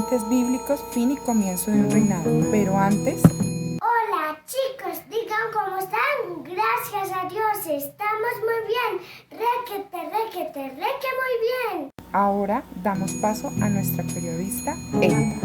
expedientes bíblicos, fin y comienzo de un reinado. Pero antes... Hola chicos, digan cómo están. Gracias a Dios, estamos muy bien. Requete muy bien. Ahora damos paso a nuestra periodista Elda.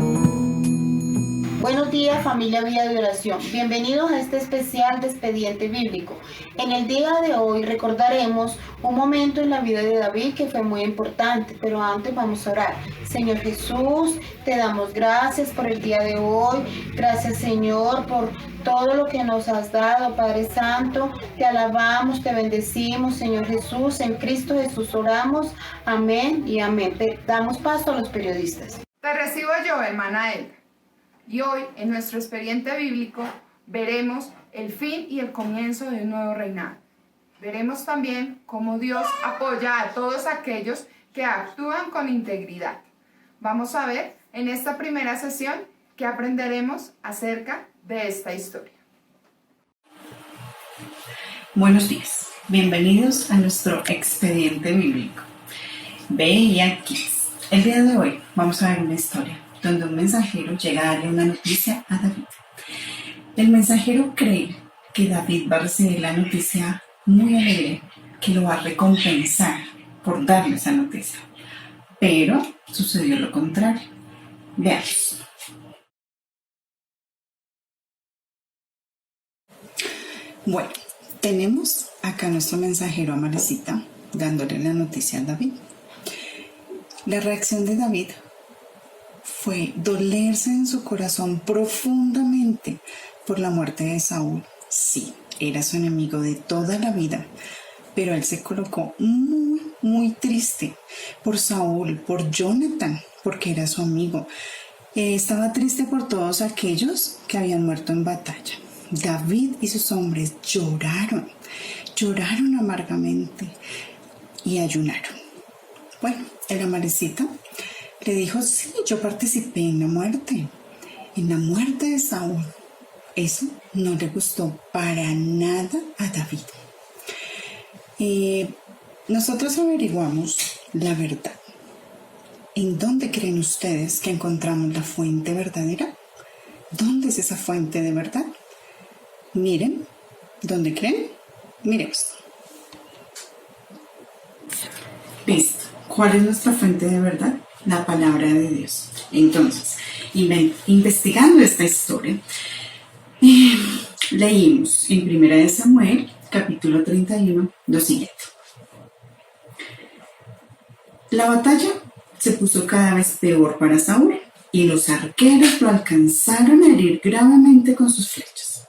Buenos días, familia Vida de Oración. Bienvenidos a este especial de Expediente Bíblico. En el día de hoy recordaremos un momento en la vida de David que fue muy importante, pero antes vamos a orar. Señor Jesús, te damos gracias por el día de hoy. Gracias, Señor, por todo lo que nos has dado, Padre Santo. Te alabamos, te bendecimos, Señor Jesús. En Cristo Jesús oramos. Amén y amén. Damos paso a los periodistas. Te recibo yo, hermana Elda. Y hoy, en nuestro expediente bíblico, veremos el fin y el comienzo de un nuevo reinado. Veremos también cómo Dios apoya a todos aquellos que actúan con integridad. Vamos a ver en esta primera sesión que aprenderemos acerca de esta historia. Buenos días, bienvenidos a nuestro expediente bíblico. Veía Kids. El día de hoy vamos a ver una historia donde un mensajero llega a darle una noticia a David. El mensajero cree que David va a recibir la noticia muy alegre, que lo va a recompensar por darle esa noticia. Pero sucedió lo contrario. Veamos. Bueno, tenemos acá a nuestro mensajero Amalecita dándole la noticia a David. La reacción de David fue dolerse en su corazón profundamente por la muerte de Saúl. Sí, era su enemigo de toda la vida, pero él se colocó muy triste por Saúl, por Jonathan, porque era su amigo. Estaba triste por todos aquellos que habían muerto en batalla. David y sus hombres lloraron amargamente y ayunaron. Bueno, el Amalecita le dijo, sí, yo participé en la muerte de Saúl. Eso no le gustó para nada a David. Nosotros averiguamos la verdad. ¿En dónde creen ustedes que encontramos la fuente verdadera? ¿Dónde es esa fuente de verdad? Miren, ¿dónde creen? Miremos. Listo. ¿Cuál es nuestra fuente de verdad? La palabra de Dios. Entonces, investigando esta historia, leímos en 1 Samuel, capítulo 31, lo siguiente. La batalla se puso cada vez peor para Saúl y los arqueros lo alcanzaron a herir gravemente con sus flechas.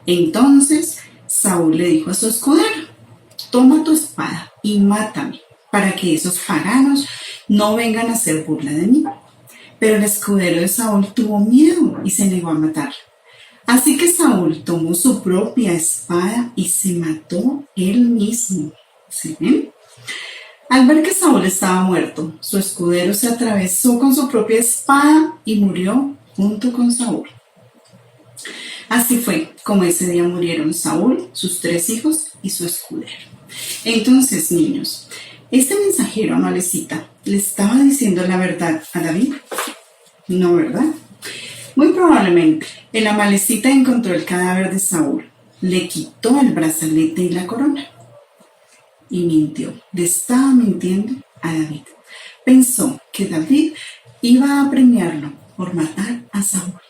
Entonces Saúl le dijo a su escudero, toma tu espada y mátame, para que esos paganos no vengan a hacer burla de mí. Pero el escudero de Saúl tuvo miedo y se negó a matarlo. Así que Saúl tomó su propia espada y se mató él mismo. ¿Sí ven? Al ver que Saúl estaba muerto, su escudero se atravesó con su propia espada y murió junto con Saúl. Así fue como ese día murieron Saúl, sus 3 hijos y su escudero. Entonces, niños, este mensajero Amalecita le estaba diciendo la verdad a David. No, ¿verdad? Muy probablemente el Amalecita encontró el cadáver de Saúl, le quitó el brazalete y la corona y mintió. Le estaba mintiendo a David. Pensó que David iba a premiarlo por matar a Saúl.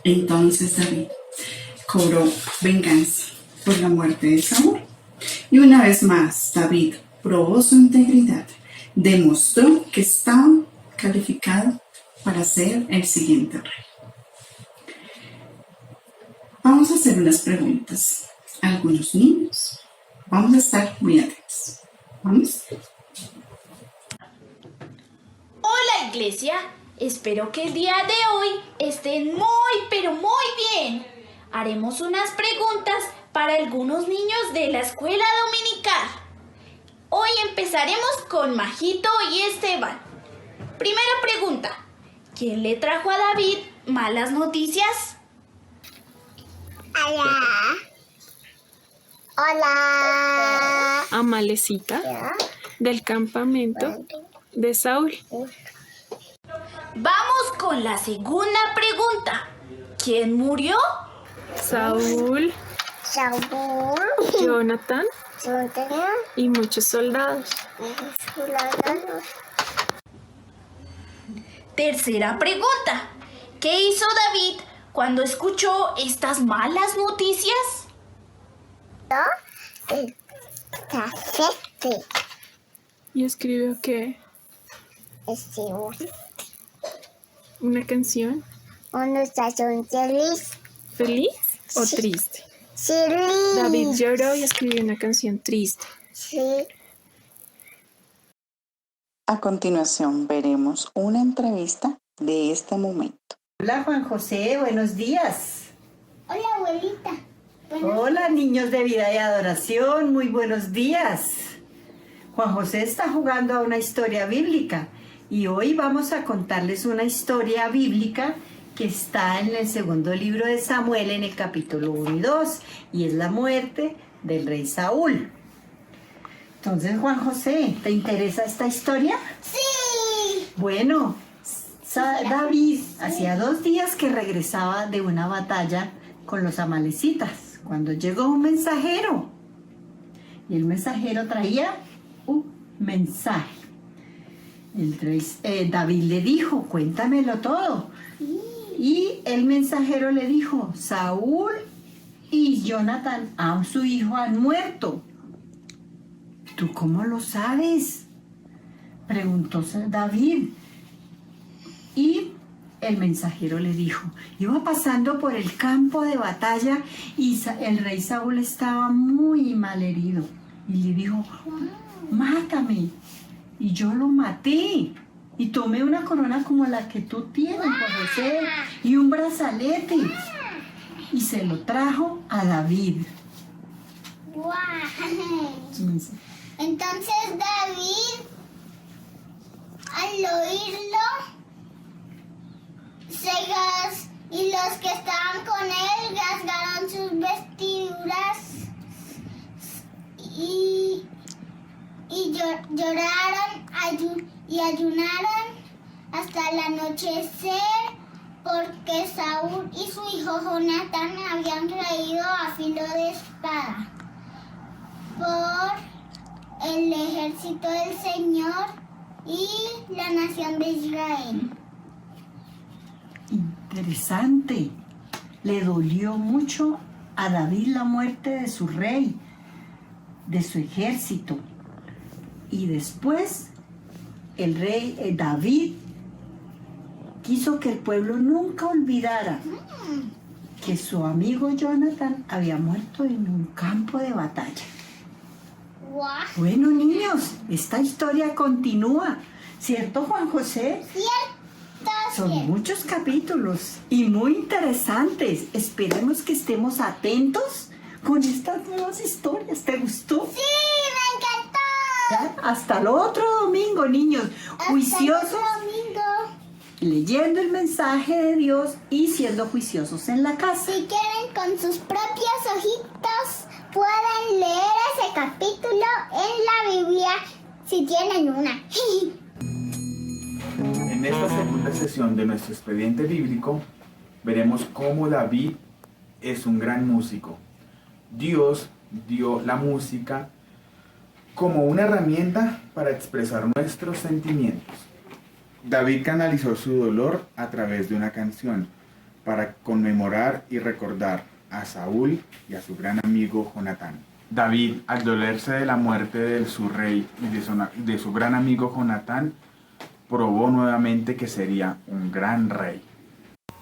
Entonces David cobró venganza por la muerte de Saúl. Y una vez más, David probó su integridad, demostró que estaba calificado para ser el siguiente rey. Vamos a hacer unas preguntas a algunos niños. Vamos a estar muy atentos. ¿Vamos? Hola, iglesia. Espero que el día de hoy estén pero muy bien. Haremos unas preguntas para algunos niños de la escuela dominical. Hoy empezaremos con Majito y Esteban. Primera pregunta. ¿Quién le trajo a David malas noticias? Hola. Amalecita del campamento de Saúl. Vamos con la segunda pregunta. ¿Quién murió? Saúl, Saúl, Jonathan Jonathan, y muchos soldados. soldados. Tercera pregunta. ¿Qué hizo David cuando escuchó estas malas noticias? El cafete. ¿Y escribió qué? ¿Una canción? Una estación feliz. ¿Feliz o triste? Feliz. David lloró y escribió una canción triste. Sí. A continuación veremos una entrevista de este momento. Hola Juan José, buenos días. Hola, abuelita. Hola niños de vida y adoración, muy buenos días. Juan José está jugando a una historia bíblica y hoy vamos a contarles una historia bíblica que está en el segundo libro de Samuel en el capítulo 1 y 2 y es la muerte del rey Saúl. Entonces Juan José, ¿te interesa esta historia? Sí. Bueno, David hacía 2 días que regresaba de una batalla con los amalecitas, cuando llegó un mensajero. Y el mensajero traía un mensaje. David le dijo, cuéntamelo todo. Y el mensajero le dijo, Saúl y Jonathan, su hijo, han muerto. ¿Tú cómo lo sabes?, preguntó David. Y el mensajero le dijo, iba pasando por el campo de batalla y el rey Saúl estaba muy mal herido. Y le dijo, mátame. Y yo lo maté. Y tomé una corona como la que tú tienes, Juan José, y un brazalete. Y se lo trajo a David. Wow. Entonces David, al oírlo, y los que estaban con él rasgaron sus vestiduras y lloraron y ayunaron hasta el anochecer, porque Saúl y su hijo Jonatán habían caído a filo de espada por el ejército del Señor y la nación de Israel. Interesante. Le dolió mucho a David la muerte de su rey, de su ejército. Y después el rey David quiso que el pueblo nunca olvidara que su amigo Jonathan había muerto en un campo de batalla. ¡Wow! Bueno, niños, esta historia continúa, ¿cierto, Juan José? Son muchos capítulos y muy interesantes. Esperemos que estemos atentos con estas nuevas historias. ¿Te gustó? ¡Sí, me encantó! ¿Ya? Hasta el otro domingo, niños. Juiciosos, Hasta el domingo. leyendo el mensaje de Dios y siendo juiciosos en la casa. Si quieren con sus propios ojitos, pueden leer ese capítulo en la Biblia si tienen una. En esta segunda sesión de nuestro expediente bíblico, veremos cómo David es un gran músico. Dios dio la música como una herramienta para expresar nuestros sentimientos. David canalizó su dolor a través de una canción para conmemorar y recordar a Saúl y a su gran amigo Jonatán. David, al dolerse de la muerte de su rey y de su gran amigo Jonatán, probó nuevamente que sería un gran rey.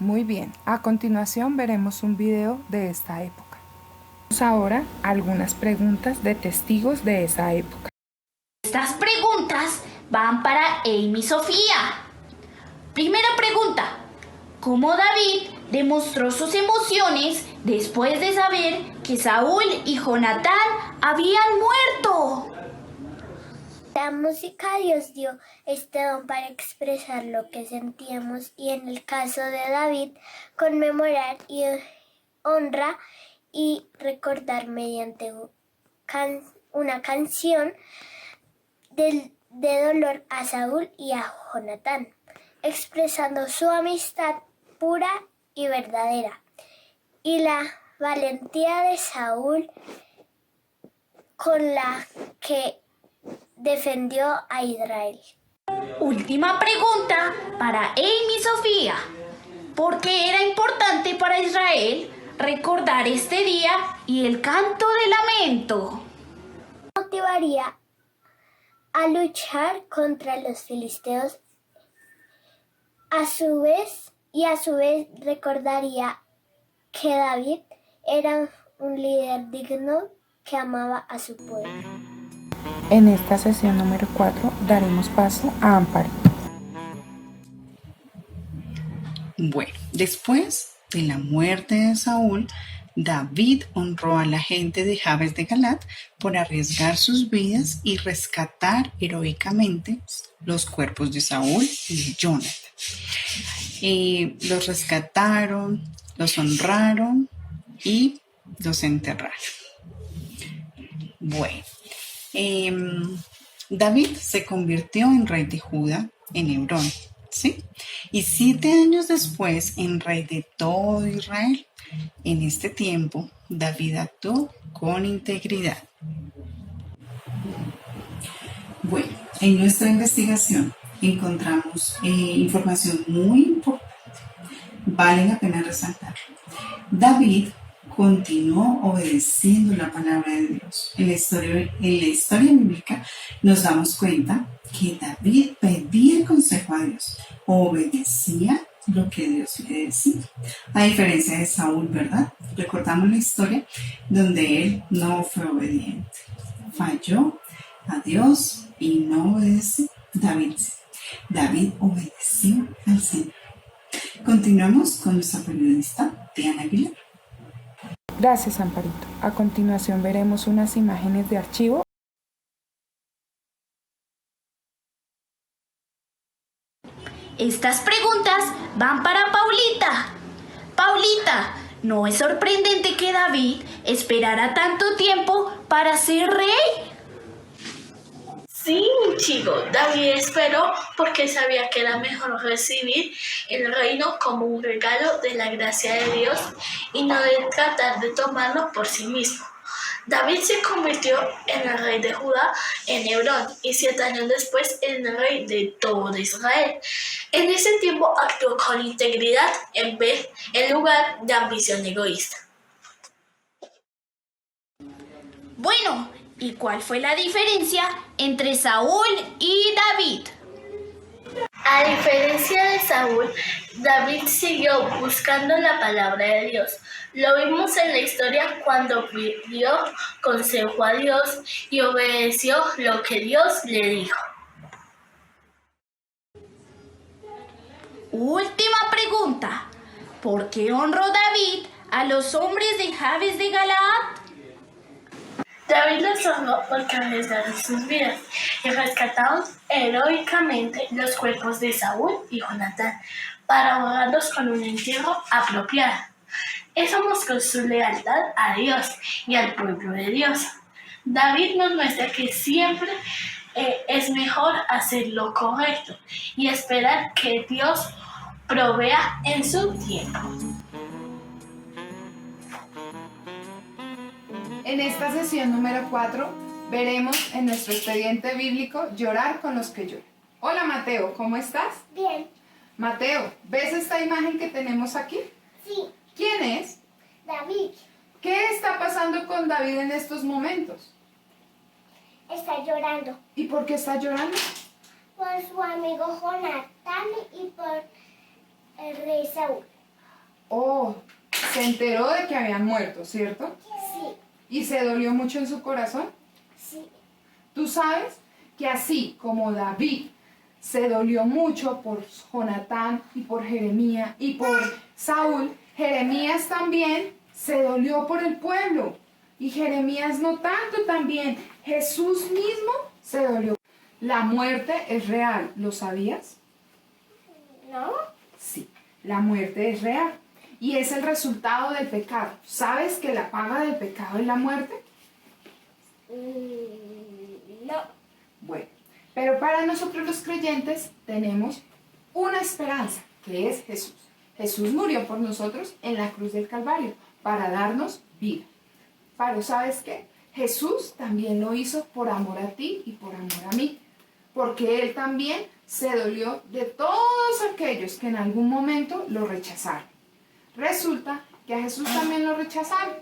Muy bien, a continuación veremos un video de esta época. Vamos ahora a algunas preguntas de testigos de esa época. Estas preguntas van para Amy Sofía. Primera pregunta. ¿Cómo David demostró sus emociones después de saber que Saúl y Jonatán habían muerto? La música Dios dio este don para expresar lo que sentíamos y en el caso de David, conmemorar y honra y recordar mediante una canción de dolor a Saúl y a Jonatán. expresando su amistad pura y verdadera, y la valentía de Saúl con la que defendió a Israel. Última pregunta para Amy y Sofía. ¿Por qué era importante para Israel recordar este día y el canto de lamento? Motivaría a luchar contra los filisteos. A su vez recordaría que David era un líder digno que amaba a su pueblo. En esta sesión número 4 daremos paso a Amparito. Bueno, después de la muerte de Saúl, David honró a la gente de Jabes de Galat por arriesgar sus vidas y rescatar heroicamente los cuerpos de Saúl y de Jonathan. Los rescataron, los honraron y los enterraron. Bueno, David se convirtió en rey de Judá en Hebrón, ¿sí? Y 7 años después en rey de todo Israel. En este tiempo, David actuó con integridad. Bueno, en nuestra investigación encontramos información muy importante. Vale la pena resaltarlo. David continuó obedeciendo la palabra de Dios. En la historia bíblica nos damos cuenta que David pedía consejo a Dios, obedecía lo que Dios le decía. A diferencia de Saúl, ¿verdad? Recordamos la historia donde él no fue obediente. Falló a Dios y no obedeció. David obedeció al Señor. Continuamos con nuestra periodista Diana Aguilar. Gracias, Amparito. A continuación veremos unas imágenes de archivo. Estas preguntas van para Paulita. Paulita, ¿no es sorprendente que David esperara tanto tiempo para ser rey? Sí, mi chico, David esperó porque sabía que era mejor recibir el reino como un regalo de la gracia de Dios y no de tratar de tomarlo por sí mismo. David se convirtió en el rey de Judá en Hebrón y 7 años después en el rey de todo Israel. En ese tiempo actuó con integridad en lugar de ambición egoísta. Bueno, ¿y cuál fue la diferencia entre Saúl y David? A diferencia de Saúl, David siguió buscando la palabra de Dios. Lo vimos en la historia cuando pidió consejo a Dios y obedeció lo que Dios le dijo. Última pregunta. ¿Por qué honró David a los hombres de Jabes de Galaad? David los honró porque arriesgaron sus vidas y rescataron heroicamente los cuerpos de Saúl y Jonatán para honrarlos con un entierro apropiado. Eso mostró su lealtad a Dios y al pueblo de Dios. David nos muestra que siempre es mejor hacer lo correcto y esperar que Dios provea en su tiempo. En esta sesión número 4 veremos en nuestro expediente bíblico llorar con los que lloran. Hola Mateo, ¿cómo estás? Bien. Mateo, ¿ves esta imagen que tenemos aquí? Sí. ¿Quién es? David ¿Qué está pasando con David en estos momentos? está llorando ¿Y por qué está llorando? por su amigo Jonatán y por el rey Saúl. Oh, se enteró de que habían muerto, ¿cierto? Sí, ¿Y se dolió mucho en su corazón? sí. Tú sabes que así como David se dolió mucho por Jonatán y por Jeremías y por Saúl, Jeremías también se dolió por el pueblo. Y Jeremías no tanto también. Jesús mismo se dolió. La muerte es real, ¿lo sabías? ¿No? Sí, la muerte es real. Y es el resultado del pecado. ¿Sabes que la paga del pecado es la muerte? No. Bueno, pero para nosotros los creyentes tenemos una esperanza, que es Jesús. Jesús murió por nosotros en la cruz del Calvario para darnos vida. Pero ¿sabes qué? Jesús también lo hizo por amor a ti y por amor a mí, porque Él también se dolió de todos aquellos que en algún momento lo rechazaron. Resulta que a Jesús también lo rechazaron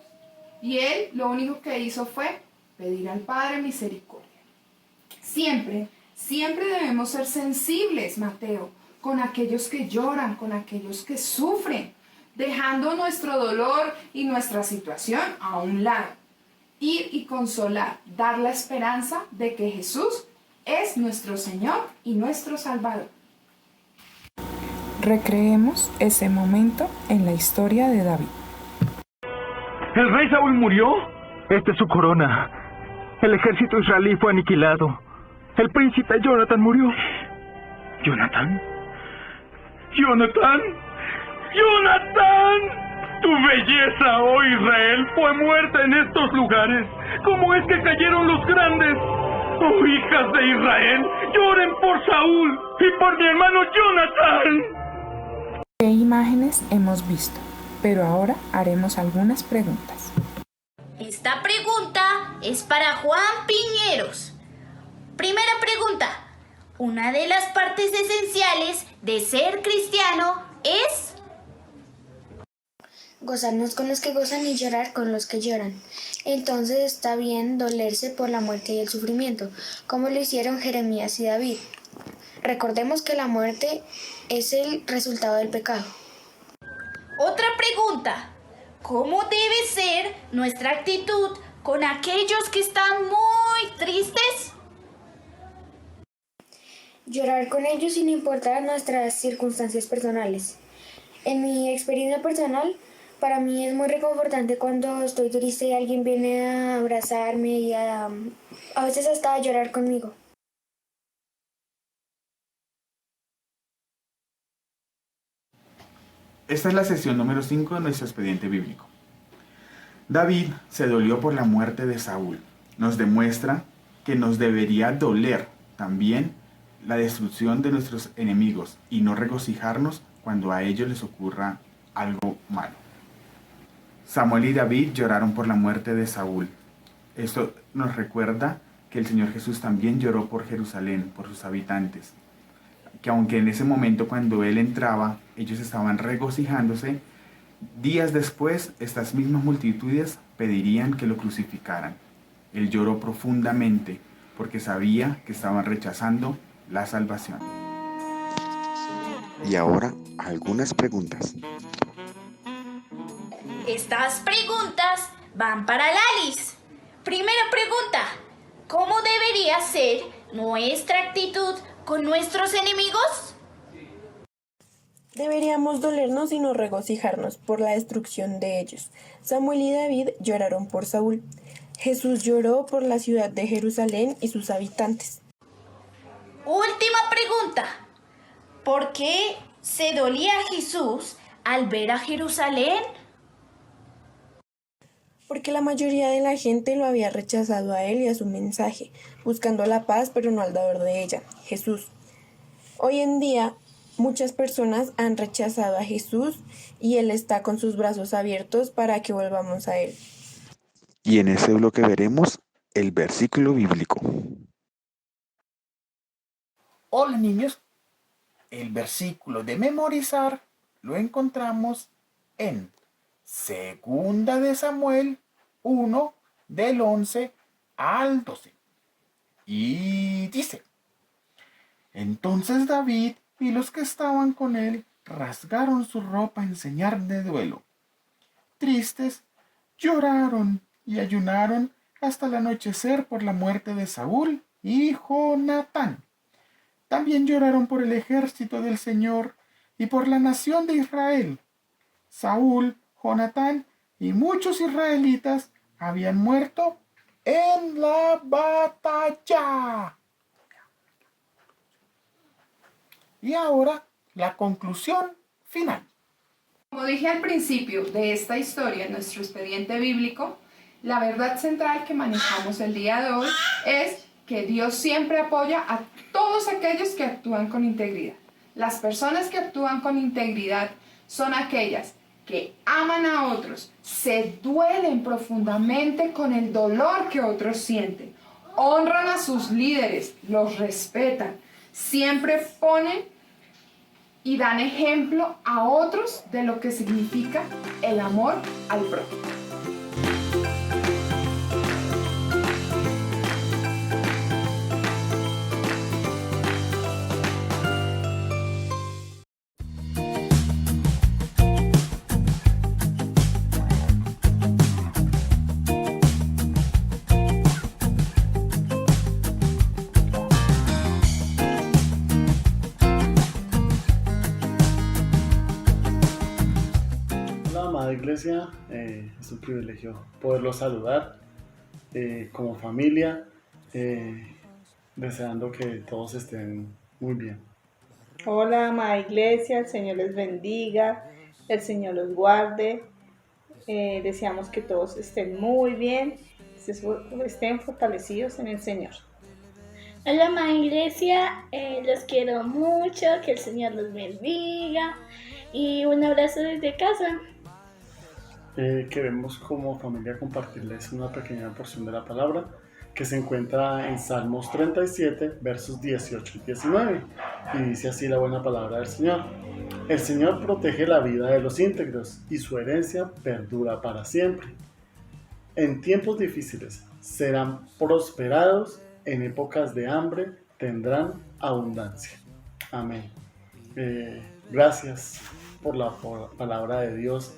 y Él lo único que hizo fue pedir al Padre misericordia. Siempre debemos ser sensibles, Mateo, con aquellos que lloran, con aquellos que sufren, dejando nuestro dolor y nuestra situación a un lado. Ir y consolar, dar la esperanza de que Jesús es nuestro Señor y nuestro Salvador. Recreemos ese momento en la historia de David. ¿El rey Saúl murió? Esta es su corona. El ejército israelí fue aniquilado. El príncipe Jonatán murió. ¿Jonatán? ¡Jonatán! ¡Jonatán! Tu belleza, oh Israel, fue muerta en estos lugares. ¿Cómo es que cayeron los grandes? Oh, hijas de Israel, lloren por Saúl y por mi hermano Jonatán. ¿Qué imágenes hemos visto? Pero ahora haremos algunas preguntas. Esta pregunta es para Juan Piñeros. Primera pregunta. Una de las partes esenciales de ser cristiano es gozarnos con los que gozan y llorar con los que lloran. Entonces está bien dolerse por la muerte y el sufrimiento, como lo hicieron Jeremías y David. Recordemos que la muerte es el resultado del pecado. Otra pregunta. ¿Cómo debe ser nuestra actitud con aquellos que están muy tristes? Llorar con ellos sin importar nuestras circunstancias personales. En mi experiencia personal, para mí es muy reconfortante cuando estoy triste y alguien viene a abrazarme y a veces hasta a llorar conmigo. Esta es la sesión número 5 de nuestro expediente bíblico. David se dolió por la muerte de Saúl. Nos demuestra que nos debería doler también la destrucción de nuestros enemigos y no regocijarnos cuando a ellos les ocurra algo malo. Samuel y David lloraron por la muerte de Saúl. Esto nos recuerda que el Señor Jesús también lloró por Jerusalén, por sus habitantes. Que aunque en ese momento cuando Él entraba, ellos estaban regocijándose, días después estas mismas multitudes pedirían que lo crucificaran. Él lloró profundamente porque sabía que estaban rechazando la salvación. Y ahora algunas preguntas. Estas preguntas van para Lalis. Primera pregunta. ¿Cómo debería ser nuestra actitud con nuestros enemigos? Deberíamos dolernos y no regocijarnos por la destrucción de ellos. Samuel y David lloraron por Saúl. Jesús lloró por la ciudad de Jerusalén y sus habitantes. Última pregunta. ¿Por qué se dolía Jesús al ver a Jerusalén? Porque la mayoría de la gente lo había rechazado a él y a su mensaje, buscando la paz pero no al dador de ella, Jesús. Hoy en día, muchas personas han rechazado a Jesús y Él está con sus brazos abiertos para que volvamos a Él. Y en ese bloque veremos el versículo bíblico. Hola niños, el versículo de memorizar lo encontramos en Segunda de Samuel 1 del 11 al 12. Y dice: Entonces David y los que estaban con él rasgaron su ropa en señal de duelo. Tristes, lloraron y ayunaron hasta el anochecer por la muerte de Saúl y Jonatán. También lloraron por el ejército del Señor y por la nación de Israel. Saúl, Jonatán y muchos israelitas habían muerto en la batalla. Y ahora la conclusión final. Como dije al principio de esta historia, en nuestro expediente bíblico, la verdad central que manejamos el día de hoy es que Dios siempre apoya a todos aquellos que actúan con integridad. Las personas que actúan con integridad son aquellas que aman a otros, se duelen profundamente con el dolor que otros sienten, honran a sus líderes, los respetan, siempre ponen y dan ejemplo a otros de lo que significa el amor al prójimo. Iglesia, es un privilegio poderlos saludar como familia, deseando que todos estén muy bien. Hola, amada Iglesia, el Señor les bendiga, el Señor los guarde. Deseamos que todos estén muy bien, estén fortalecidos en el Señor. Hola, amada Iglesia, los quiero mucho, que el Señor los bendiga y un abrazo desde casa. Queremos como familia compartirles una pequeña porción de la palabra que se encuentra en Salmos 37, versos 18 y 19, y dice así la buena palabra del Señor. El Señor protege la vida de los íntegros y su herencia perdura para siempre. En tiempos difíciles serán prosperados, en épocas de hambre tendrán abundancia. Amén. Gracias por la palabra de Dios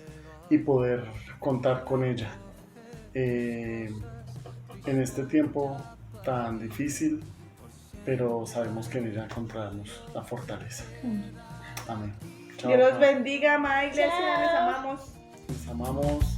y poder contar con ella en este tiempo tan difícil, pero sabemos que en ella encontraremos la fortaleza. Amén. Chao, Dios los bendiga, amada Iglesia. Chao. Les amamos. Les amamos.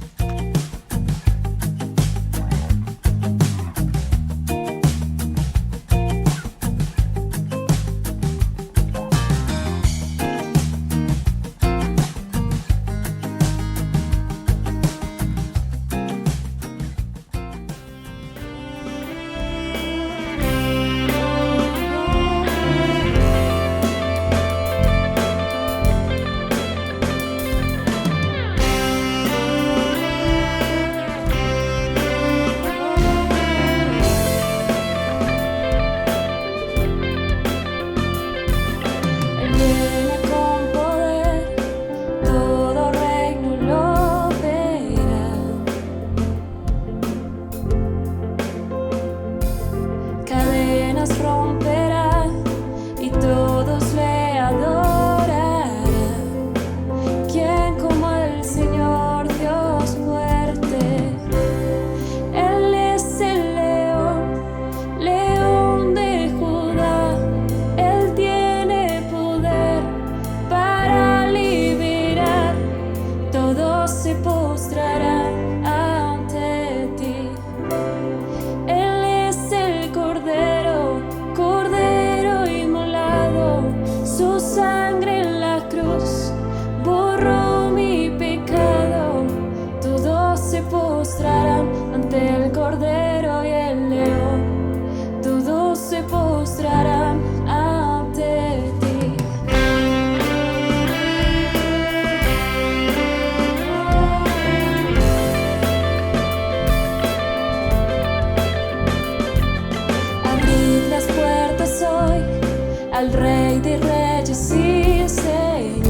al Rey de Reyes y Señor.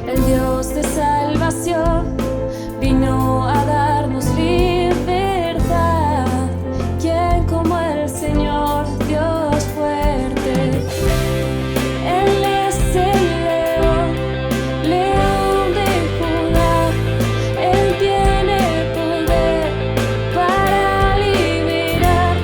El Dios de salvación vino a darnos libertad. ¿Quién como el Señor, Dios fuerte? Él es el león, león de Judá. Él tiene poder para liberar.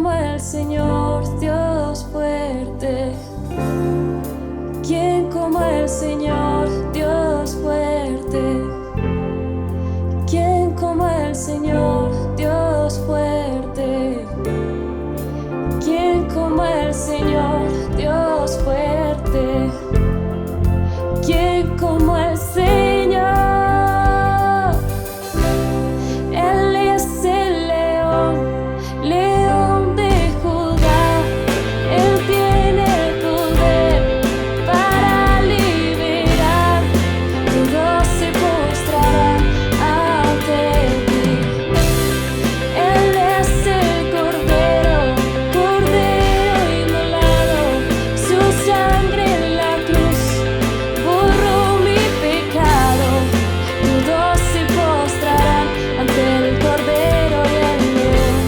como el Señor, Dios fuerte? ¿Quién como el Señor, Dios fuerte? ¿Quién como el Señor, Dios fuerte? ¿Quién como el Señor, Dios fuerte? ¿Quién como el Señor? Él es el león, león de Judá. Él tiene el poder para liberar. Todos se postrarán ante ti. Él es el Cordero, Cordero inmolado. Su sangre en la cruz borró mi pecado. Todos se postrarán ante el Cordero y el león.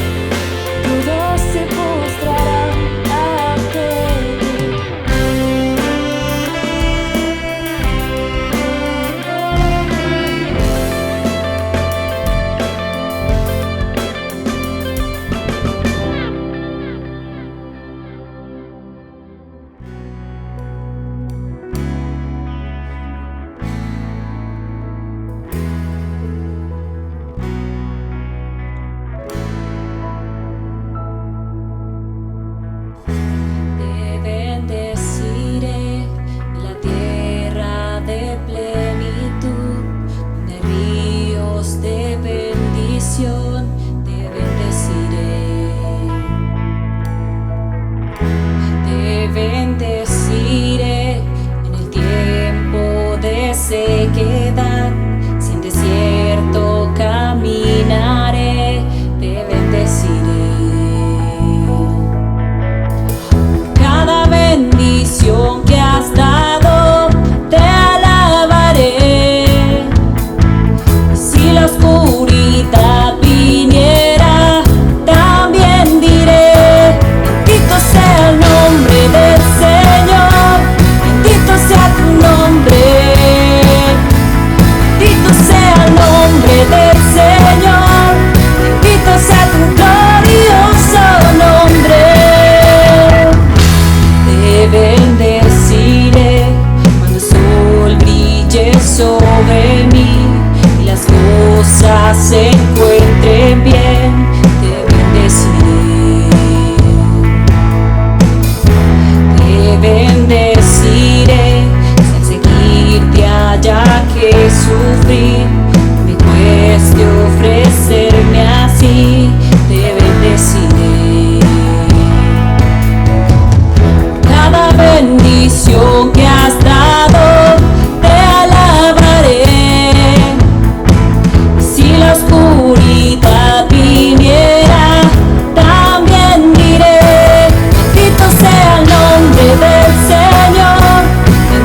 Todos se postrarán ante ti. Te bendeciré la tierra de plenitud, de ríos de bendición. Te bendeciré. Te bendeciré en el tiempo de sequedad. Sin desierto caminaré. Te bendeciré. Cada bendición que has dado, te alabaré. Si la oscuridad viniera, también diré: bendito sea el nombre del Señor, bendito sea tu nombre, bendito sea el nombre del Señor, bendito sea tu glorioso nombre. Te bendeciré cuando el sol brille sobre mí y las cosas se encuentren bien. Te bendeciré. Te bendeciré si al seguirte haya que sufrir, me cueste ofrecerme así. Te bendeciré. Cada bendición que has dado, te alabaré. Si la oscuridad viniera, también diré: bendito sea el nombre del Señor,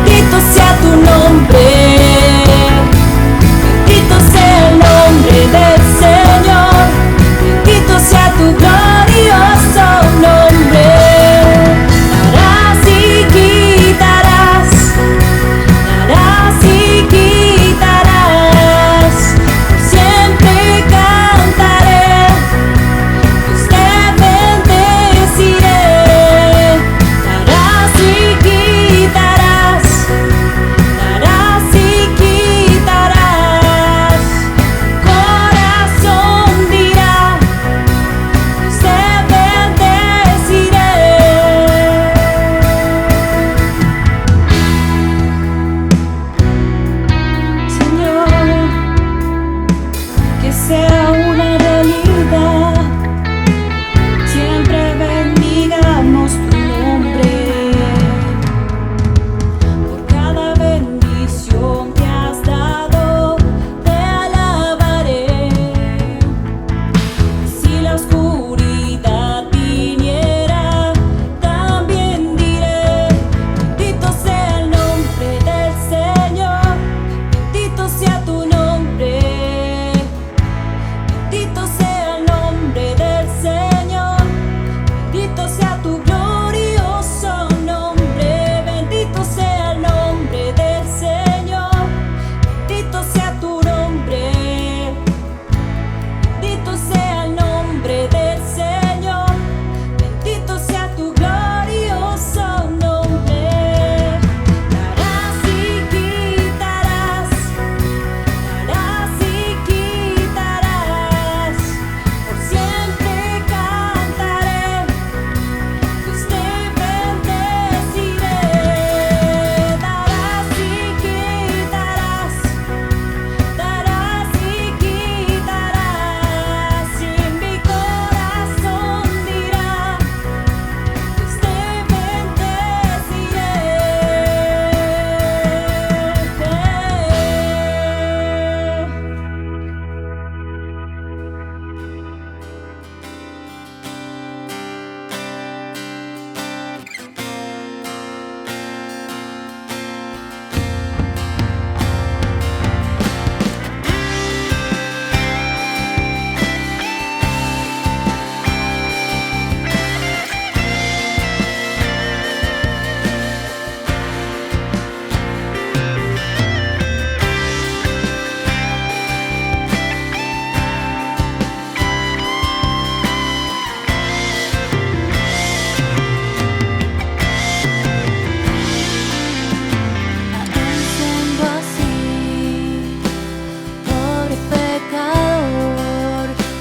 bendito sea tu nombre, bendito sea el nombre del Señor, bendito sea tu glorioso nombre. Darás y quitarás, darás y quitarás. Siempre cantaré, pues te bendeciré. Darás y quitarás, darás y quitarás. Corazón dirá, pues te bendeciré. Señor, que sea una realidad. Siempre bendigamos tu nombre. Por cada bendición que has dado, te alabaré. Si la oscuridad viniera, también diré: bendito sea el nombre del Señor, bendito sea tu nombre,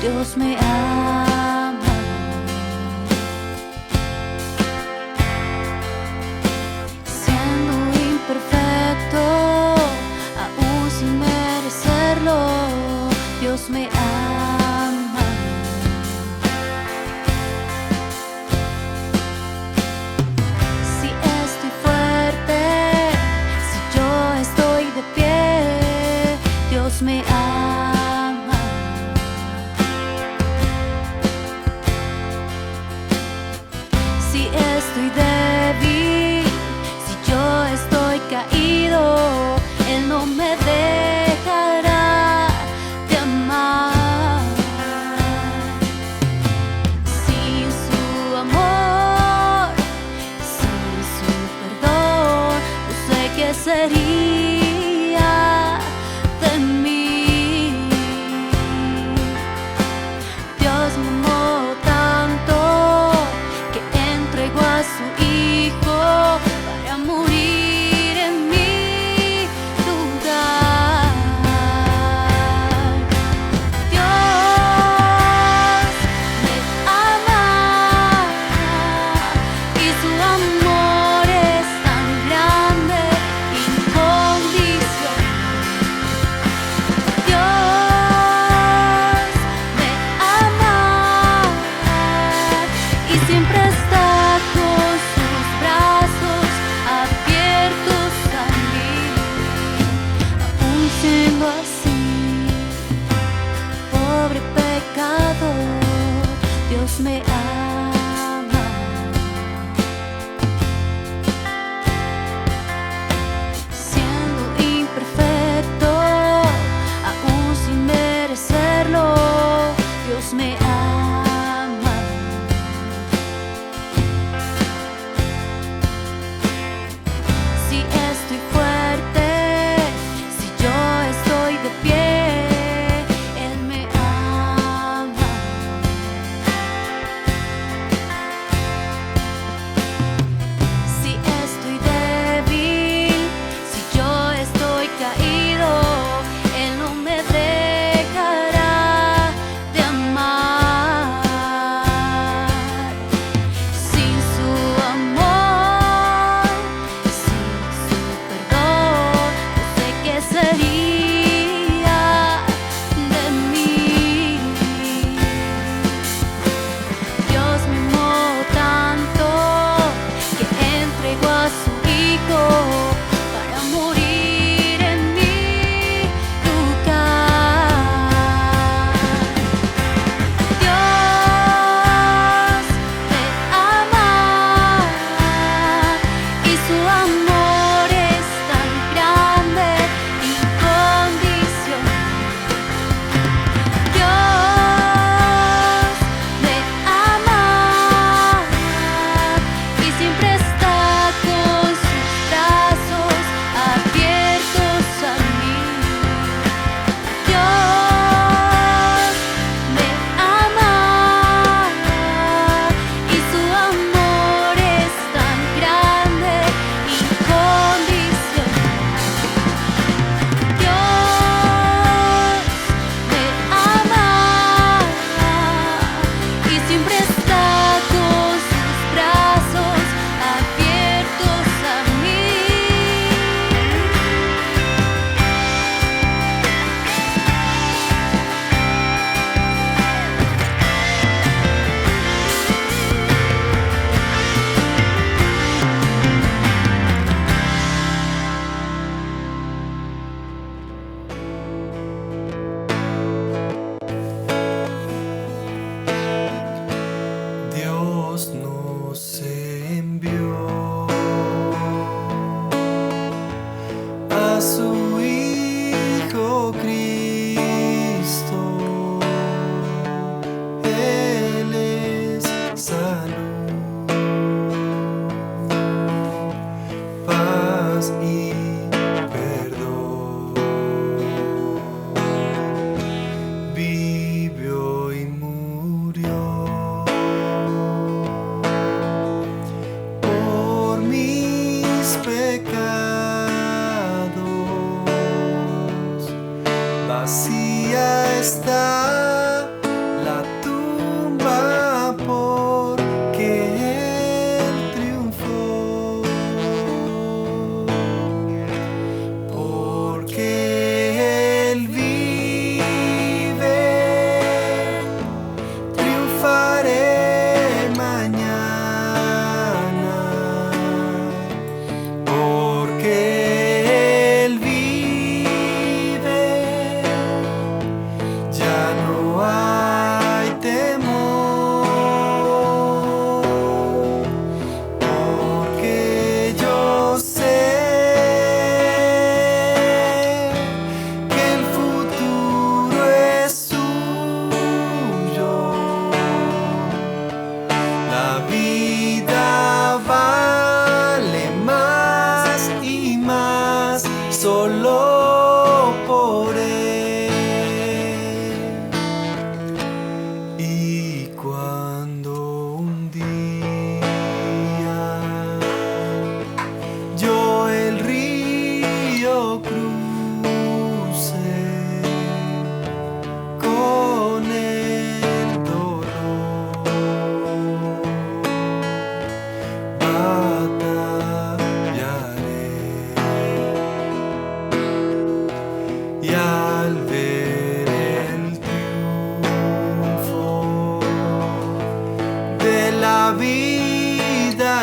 Dios me ama. Siendo imperfecto, aún sin merecerlo, Dios me ama. Si estoy fuerte, si yo estoy de pie, Dios me ama. Si estoy débil, si yo estoy caído, Él no me dejará de amar. Sin su amor, sin su perdón, no sé qué sería de mí. Dios me amó tanto que entregó a su Hijo para morir en mi lugar. Dios me ama y su amor es tan grande, incondicional. Dios me ama y siempre está con sus brazos abiertos a mí. Aún siendo así, pobre pecador, Dios me ama. Siendo imperfecto, aún sin merecerlo, Dios me ama. Si estoy fuerte, si yo estoy de pie, Él me ama. Si estoy débil, si yo estoy caído, Él no me dejará de amar.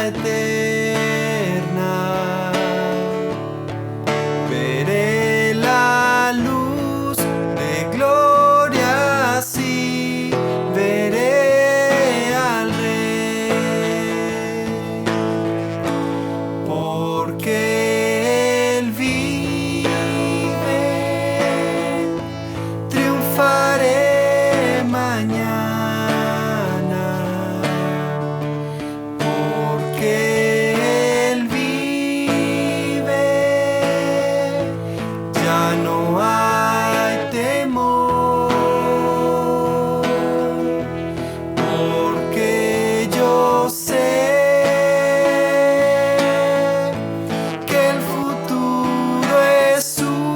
eterna. Veré la luz de gloria, sí, veré al Rey, porque Él vive, triunfaré mañana, porque Él vive, ya no hay temor, porque yo sé que el futuro es suyo.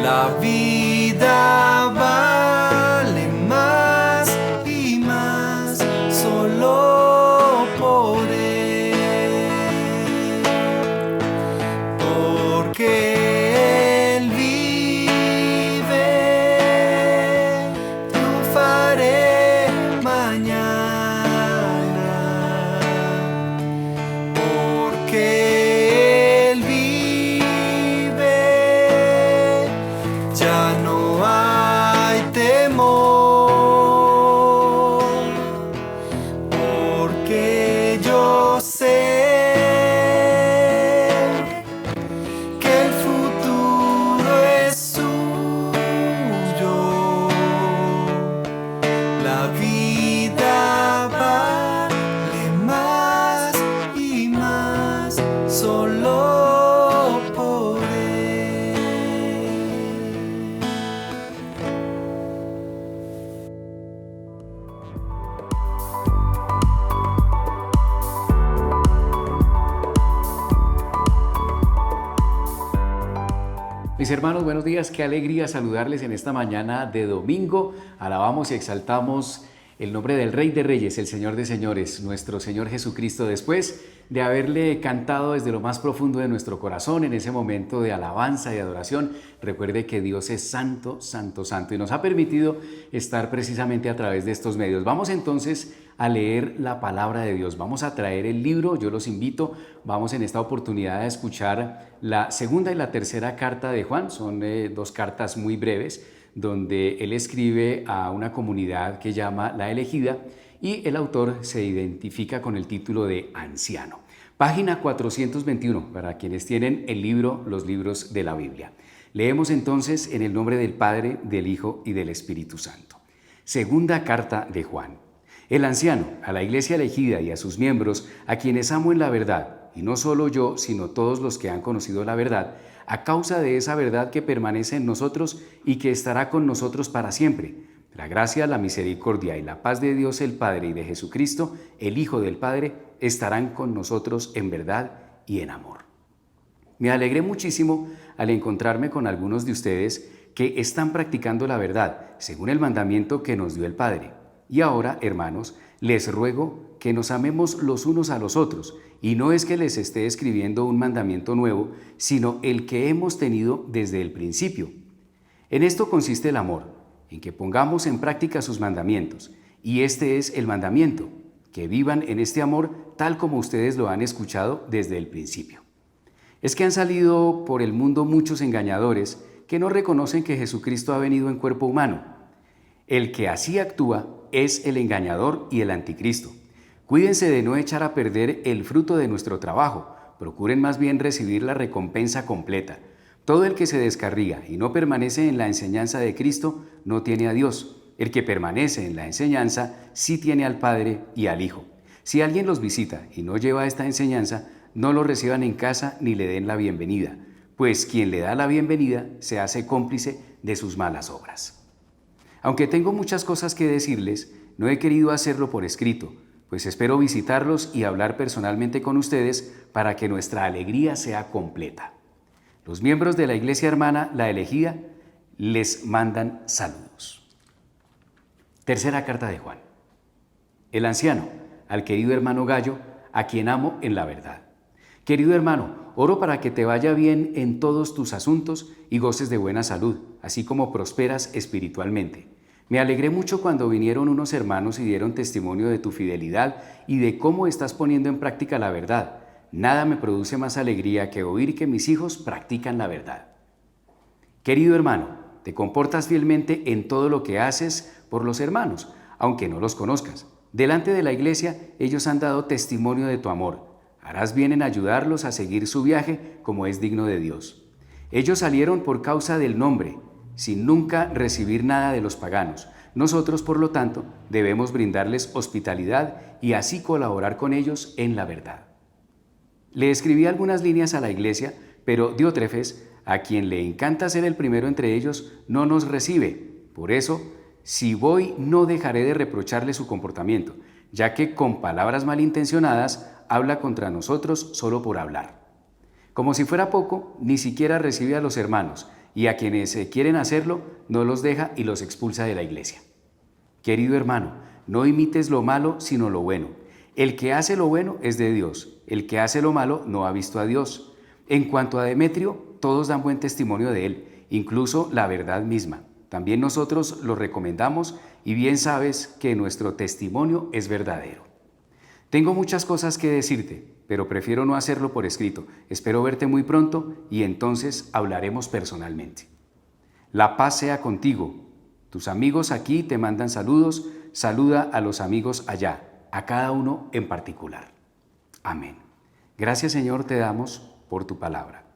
La vida vale más y más solo por Él, porque Él vive, triunfaré mañana, porque Él vive, ya no hay temor, porque yo sé que el futuro es suyo. La vida vale más y más solo por Él. Mis hermanos, buenos días, qué alegría saludarles en esta mañana de domingo. Alabamos y exaltamos el nombre del Rey de Reyes, el Señor de Señores, nuestro Señor Jesucristo. Después de haberle cantado desde lo más profundo de nuestro corazón en ese momento de alabanza y adoración, recuerde que Dios es santo, santo, santo y nos ha permitido estar precisamente a través de estos medios. Vamos entonces a leer la palabra de Dios. Vamos a traer el libro, yo los invito, vamos en esta oportunidad a escuchar la segunda y la tercera carta de Juan. Son dos cartas muy breves donde él escribe a una comunidad que llama La Elegida y el autor se identifica con el título de Anciano. Página 421 para quienes tienen el libro, los libros de la Biblia. Leemos entonces en el nombre del Padre, del Hijo y del Espíritu Santo. Segunda carta de Juan. El anciano, a la iglesia elegida y a sus miembros, a quienes amo en la verdad, y no solo yo, sino todos los que han conocido la verdad, a causa de esa verdad que permanece en nosotros y que estará con nosotros para siempre. La gracia, la misericordia y la paz de Dios el Padre y de Jesucristo, el Hijo del Padre, estarán con nosotros en verdad y en amor. Me alegré muchísimo al encontrarme con algunos de ustedes que están practicando la verdad, según el mandamiento que nos dio el Padre. Y ahora, hermanos, les ruego que nos amemos los unos a los otros, y no es que les esté escribiendo un mandamiento nuevo, sino el que hemos tenido desde el principio. En esto consiste el amor, en que pongamos en práctica sus mandamientos, y este es el mandamiento, que vivan en este amor tal como ustedes lo han escuchado desde el principio. Es que han salido por el mundo muchos engañadores que no reconocen que Jesucristo ha venido en cuerpo humano. El que así actúa es el engañador y el anticristo. Cuídense de no echar a perder el fruto de nuestro trabajo, procuren más bien recibir la recompensa completa. Todo el que se descarría y no permanece en la enseñanza de Cristo no tiene a Dios. El que permanece en la enseñanza sí tiene al Padre y al Hijo. Si alguien los visita y no lleva esta enseñanza, no lo reciban en casa ni le den la bienvenida, pues quien le da la bienvenida se hace cómplice de sus malas obras. Aunque tengo muchas cosas que decirles, no he querido hacerlo por escrito, pues espero visitarlos y hablar personalmente con ustedes para que nuestra alegría sea completa. Los miembros de la Iglesia Hermana La Elegida les mandan saludos. Tercera carta de Juan. El anciano, al querido hermano Gallo, a quien amo en la verdad. Querido hermano, oro para que te vaya bien en todos tus asuntos y goces de buena salud, así como prosperas espiritualmente. Me alegré mucho cuando vinieron unos hermanos y dieron testimonio de tu fidelidad y de cómo estás poniendo en práctica la verdad. Nada me produce más alegría que oír que mis hijos practican la verdad. Querido hermano, te comportas fielmente en todo lo que haces por los hermanos, aunque no los conozcas. Delante de la iglesia, ellos han dado testimonio de tu amor. Harás bien en ayudarlos a seguir su viaje como es digno de Dios. Ellos salieron por causa del nombre, sin nunca recibir nada de los paganos. Nosotros, por lo tanto, debemos brindarles hospitalidad y así colaborar con ellos en la verdad. Le escribí algunas líneas a la iglesia, pero Diótrefes, a quien le encanta ser el primero entre ellos, no nos recibe. Por eso, si voy, no dejaré de reprocharle su comportamiento, ya que con palabras malintencionadas habla contra nosotros solo por hablar. Como si fuera poco, ni siquiera recibe a los hermanos, y a quienes quieren hacerlo, no los deja y los expulsa de la iglesia. Querido hermano, no imites lo malo, sino lo bueno. El que hace lo bueno es de Dios, el que hace lo malo no ha visto a Dios. En cuanto a Demetrio, todos dan buen testimonio de él, incluso la verdad misma. También nosotros lo recomendamos y bien sabes que nuestro testimonio es verdadero. Tengo muchas cosas que decirte, pero prefiero no hacerlo por escrito. Espero verte muy pronto y entonces hablaremos personalmente. La paz sea contigo. Tus amigos aquí te mandan saludos. Saluda a los amigos allá, a cada uno en particular. Amén. Gracias, Señor, te damos por tu palabra.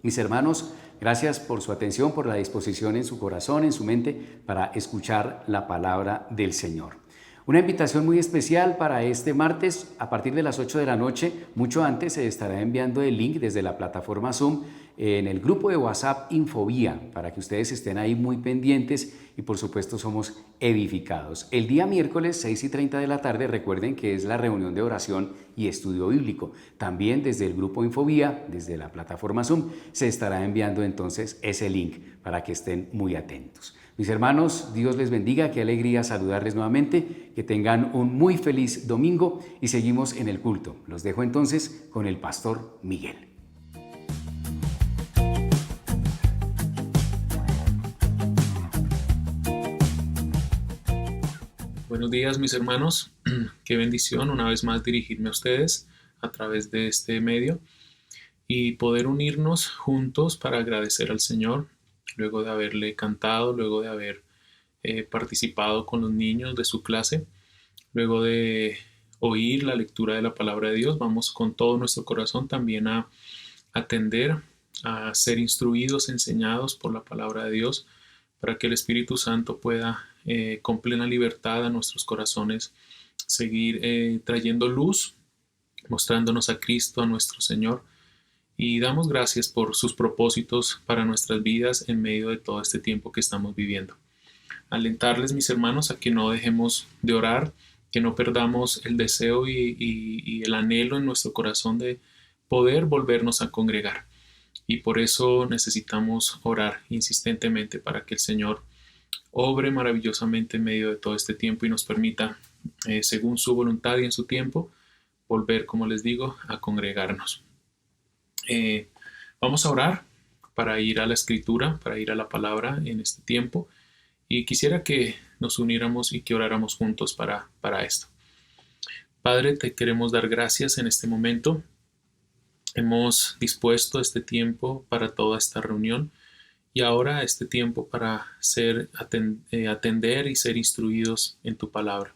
Mis hermanos, gracias por su atención, por la disposición en su corazón, en su mente, para escuchar la palabra del Señor. Una invitación muy especial para este martes, a partir de las 8 de la noche, mucho antes se estará enviando el link desde la plataforma Zoom en el grupo de WhatsApp Infovía, para que ustedes estén ahí muy pendientes y por supuesto somos edificados. El día miércoles 6:30 de la tarde, recuerden que es la reunión de oración y estudio bíblico. También desde el grupo Infovía, desde la plataforma Zoom, se estará enviando entonces ese link para que estén muy atentos. Mis hermanos, Dios les bendiga, qué alegría saludarles nuevamente, que tengan un muy feliz domingo y seguimos en el culto. Los dejo entonces con el pastor Miguel. Buenos días, mis hermanos. Qué bendición una vez más dirigirme a ustedes a través de este medio y poder unirnos juntos para agradecer al Señor luego de haberle cantado, luego de haber participado con los niños de su clase, luego de oír la lectura de la palabra de Dios. Vamos con todo nuestro corazón también a atender, a ser instruidos, enseñados por la palabra de Dios, para que el Espíritu Santo pueda con plena libertad a nuestros corazones seguir trayendo luz, mostrándonos a Cristo, a nuestro Señor. Y damos gracias por sus propósitos para nuestras vidas en medio de todo este tiempo que estamos viviendo. Alentarles, mis hermanos, a que no dejemos de orar, que no perdamos el deseo y el anhelo en nuestro corazón de poder volvernos a congregar. Y por eso necesitamos orar insistentemente para que el Señor obre maravillosamente en medio de todo este tiempo y nos permita, según su voluntad y en su tiempo, volver, como les digo, a congregarnos. Vamos a orar para ir a la Escritura, para ir a la palabra en este tiempo, y quisiera que nos uniéramos y que oráramos juntos para esto. Padre, te queremos dar gracias en este momento. Hemos dispuesto este tiempo para toda esta reunión y ahora este tiempo para atender y ser instruidos en tu palabra.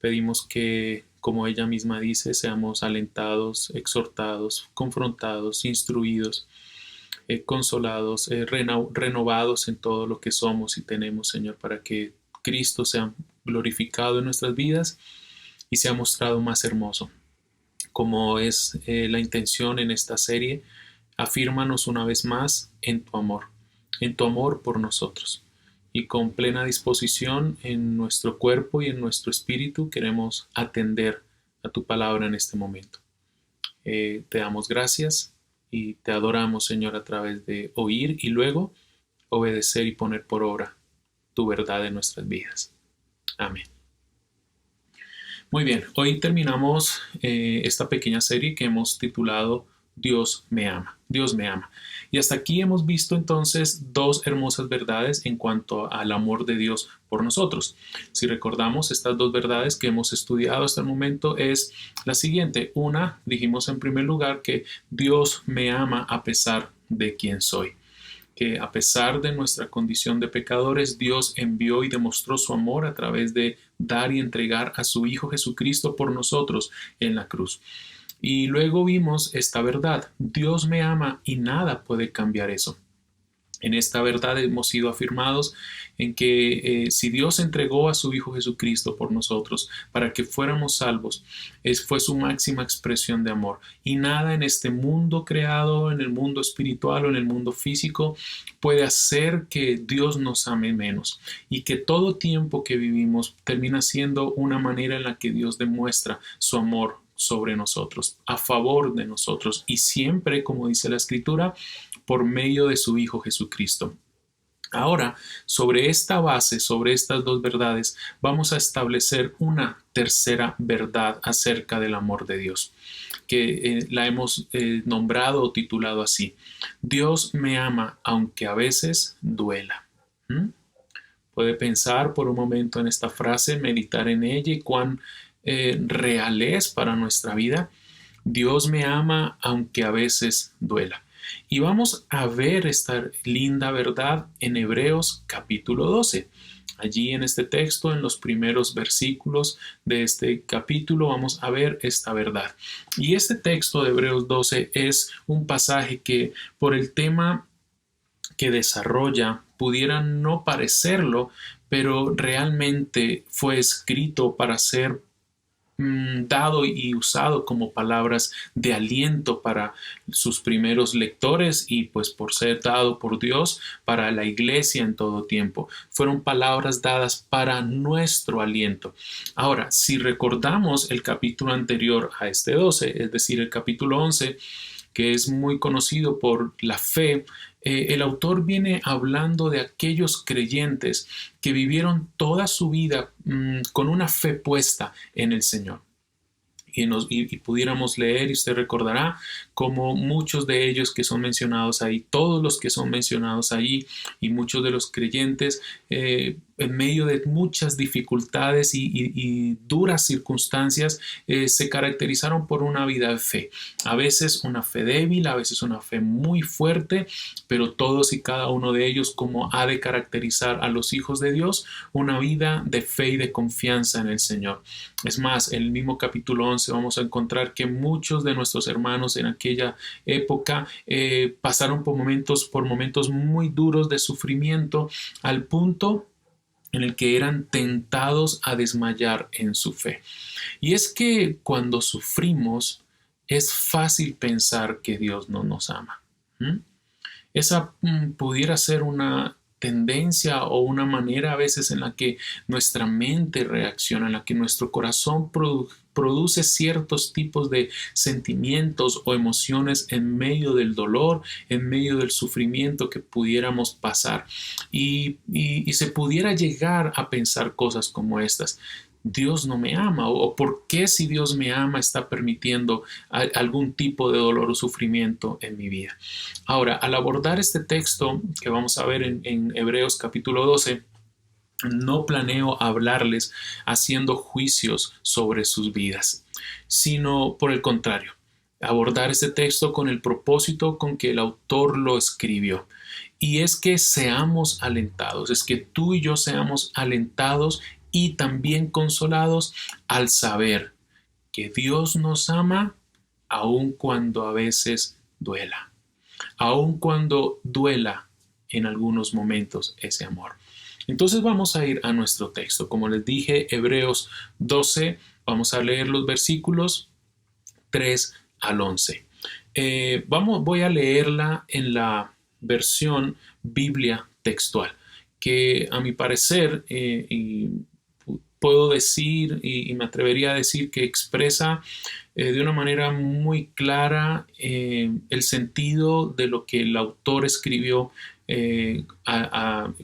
Pedimos que, como ella misma dice, seamos alentados, exhortados, confrontados, instruidos, consolados, renovados en todo lo que somos y tenemos, Señor, para que Cristo sea glorificado en nuestras vidas y sea mostrado más hermoso. Como es la intención en esta serie, afírmanos una vez más en tu amor por nosotros. Y con plena disposición en nuestro cuerpo y en nuestro espíritu queremos atender a tu palabra en este momento. Te damos gracias y te adoramos, Señor, a través de oír y luego obedecer y poner por obra tu verdad en nuestras vidas. Amén. Muy bien, hoy terminamos esta pequeña serie que hemos titulado Dios me ama, Dios me ama. Y hasta aquí hemos visto entonces dos hermosas verdades en cuanto al amor de Dios por nosotros. Si recordamos, estas dos verdades que hemos estudiado hasta el momento es la siguiente. Una, dijimos en primer lugar que Dios me ama a pesar de quien soy. Que a pesar de nuestra condición de pecadores, Dios envió y demostró su amor a través de dar y entregar a su Hijo Jesucristo por nosotros en la cruz. Y luego vimos esta verdad, Dios me ama y nada puede cambiar eso. En esta verdad hemos sido afirmados en que si Dios entregó a su Hijo Jesucristo por nosotros para que fuéramos salvos, fue su máxima expresión de amor. Y nada en este mundo creado, en el mundo espiritual o en el mundo físico, puede hacer que Dios nos ame menos. Y que todo tiempo que vivimos termina siendo una manera en la que Dios demuestra su amor sobre nosotros, a favor de nosotros, y siempre, como dice la Escritura, por medio de su Hijo Jesucristo. Ahora, sobre esta base, sobre estas dos verdades, vamos a establecer una tercera verdad acerca del amor de Dios, que la hemos nombrado o titulado así. Dios me ama aunque a veces duela. Puede pensar por un momento en esta frase, meditar en ella y cuán real es para nuestra vida. Dios me ama aunque a veces duela. Y vamos a ver esta linda verdad en Hebreos capítulo 12. Allí en este texto, en los primeros versículos de este capítulo, vamos a ver esta verdad. Y este texto de Hebreos 12 es un pasaje que, por el tema que desarrolla, pudiera no parecerlo, pero realmente fue escrito para ser dado y usado como palabras de aliento para sus primeros lectores y pues por ser dado por Dios para la iglesia en todo tiempo. Fueron palabras dadas para nuestro aliento. Ahora, si recordamos el capítulo anterior a este 12, es decir, el capítulo 11, que es muy conocido por la fe, el autor viene hablando de aquellos creyentes que vivieron toda su vida con una fe puesta en el Señor. Y pudiéramos leer, y usted recordará, como muchos de ellos que son mencionados ahí, todos los que son mencionados ahí, y muchos de los creyentes, en medio de muchas dificultades y duras circunstancias, se caracterizaron por una vida de fe. A veces una fe débil, a veces una fe muy fuerte, pero todos y cada uno de ellos, como ha de caracterizar a los hijos de Dios, una vida de fe y de confianza en el Señor. Es más, en el mismo capítulo 11 vamos a encontrar que muchos de nuestros hermanos en aquella época pasaron por momentos muy duros de sufrimiento, al punto en el que eran tentados a desmayar en su fe. Y es que cuando sufrimos es fácil pensar que Dios no nos ama. Esa pudiera ser una tendencia o una manera a veces en la que nuestra mente reacciona, en la que nuestro corazón produce ciertos tipos de sentimientos o emociones en medio del dolor, en medio del sufrimiento que pudiéramos pasar. Y se pudiera llegar a pensar cosas como estas. Dios no me ama, o por qué si Dios me ama está permitiendo algún tipo de dolor o sufrimiento en mi vida. Ahora, al abordar este texto que vamos a ver en Hebreos capítulo 12, no planeo hablarles haciendo juicios sobre sus vidas, sino por el contrario, abordar este texto con el propósito con que el autor lo escribió. Y es que seamos alentados, es que tú y yo seamos alentados y también consolados al saber que Dios nos ama aun cuando a veces duela, aun cuando duela en algunos momentos ese amor. Entonces vamos a ir a nuestro texto. Como les dije, Hebreos 12, vamos a leer los versículos 3 al 11. Voy a leerla en la versión Biblia textual, que a mi parecer, puedo decir y me atrevería a decir que expresa de una manera muy clara el sentido de lo que el autor escribió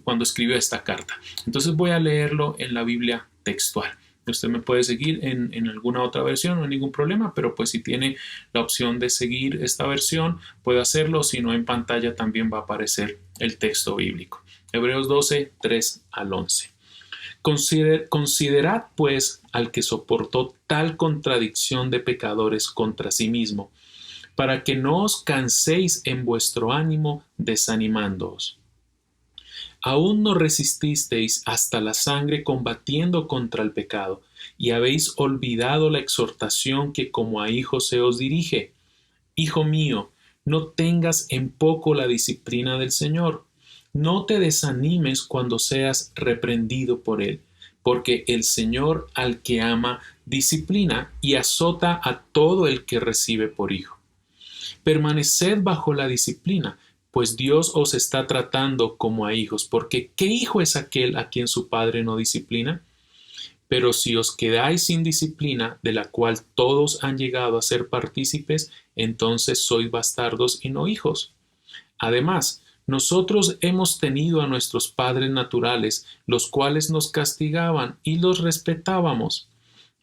cuando escribió esta carta. Entonces voy a leerlo en la Biblia textual. Usted me puede seguir en alguna otra versión, no hay ningún problema, pero pues si tiene la opción de seguir esta versión, puede hacerlo. Si no, en pantalla también va a aparecer el texto bíblico. Hebreos 12, 3 al 11. Considerad pues al que soportó tal contradicción de pecadores contra sí mismo, para que no os canséis en vuestro ánimo desanimándoos. Aún no resististeis hasta la sangre combatiendo contra el pecado, y habéis olvidado la exhortación que como a hijos se os dirige. Hijo mío, no tengas en poco la disciplina del Señor. No te desanimes cuando seas reprendido por Él, porque el Señor al que ama disciplina y azota a todo el que recibe por hijo. Permaneced bajo la disciplina, pues Dios os está tratando como a hijos, porque ¿qué hijo es aquel a quien su padre no disciplina? Pero si os quedáis sin disciplina, de la cual todos han llegado a ser partícipes, entonces sois bastardos y no hijos. Además, nosotros hemos tenido a nuestros padres naturales, los cuales nos castigaban y los respetábamos.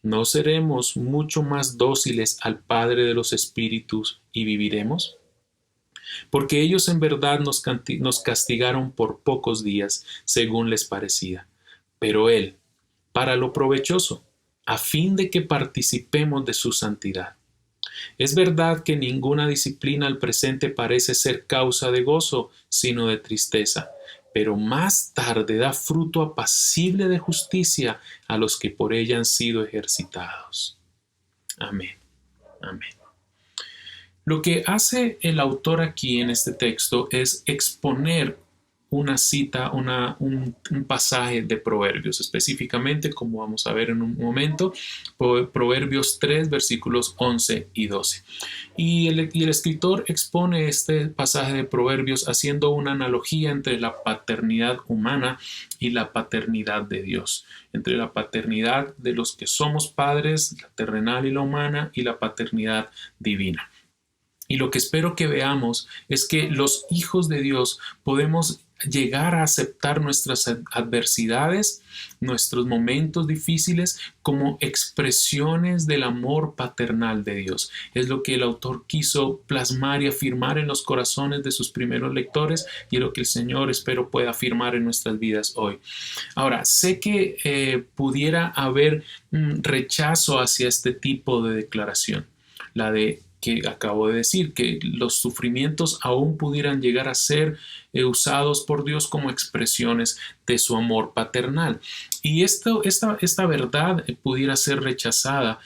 ¿No seremos mucho más dóciles al Padre de los Espíritus y viviremos? Porque ellos en verdad nos castigaron por pocos días, según les parecía, pero Él, para lo provechoso, a fin de que participemos de su santidad. Es verdad que ninguna disciplina al presente parece ser causa de gozo, sino de tristeza, pero más tarde da fruto apacible de justicia a los que por ella han sido ejercitados. Amén. Amén. Lo que hace el autor aquí en este texto es exponer una cita, un pasaje de Proverbios, específicamente, como vamos a ver en un momento, Proverbios 3, versículos 11 y 12. Y el escritor expone este pasaje de Proverbios haciendo una analogía entre la paternidad humana y la paternidad de Dios, entre la paternidad de los que somos padres, la terrenal y la humana, y la paternidad divina. Y lo que espero que veamos es que los hijos de Dios podemos llegar a aceptar nuestras adversidades, nuestros momentos difíciles como expresiones del amor paternal de Dios. Es lo que el autor quiso plasmar y afirmar en los corazones de sus primeros lectores y es lo que el Señor espero pueda afirmar en nuestras vidas hoy. Ahora, sé que pudiera haber rechazo hacia este tipo de declaración, la de que acabo de decir, que los sufrimientos aún pudieran llegar a ser usados por Dios como expresiones de su amor paternal. Y esta verdad pudiera ser rechazada,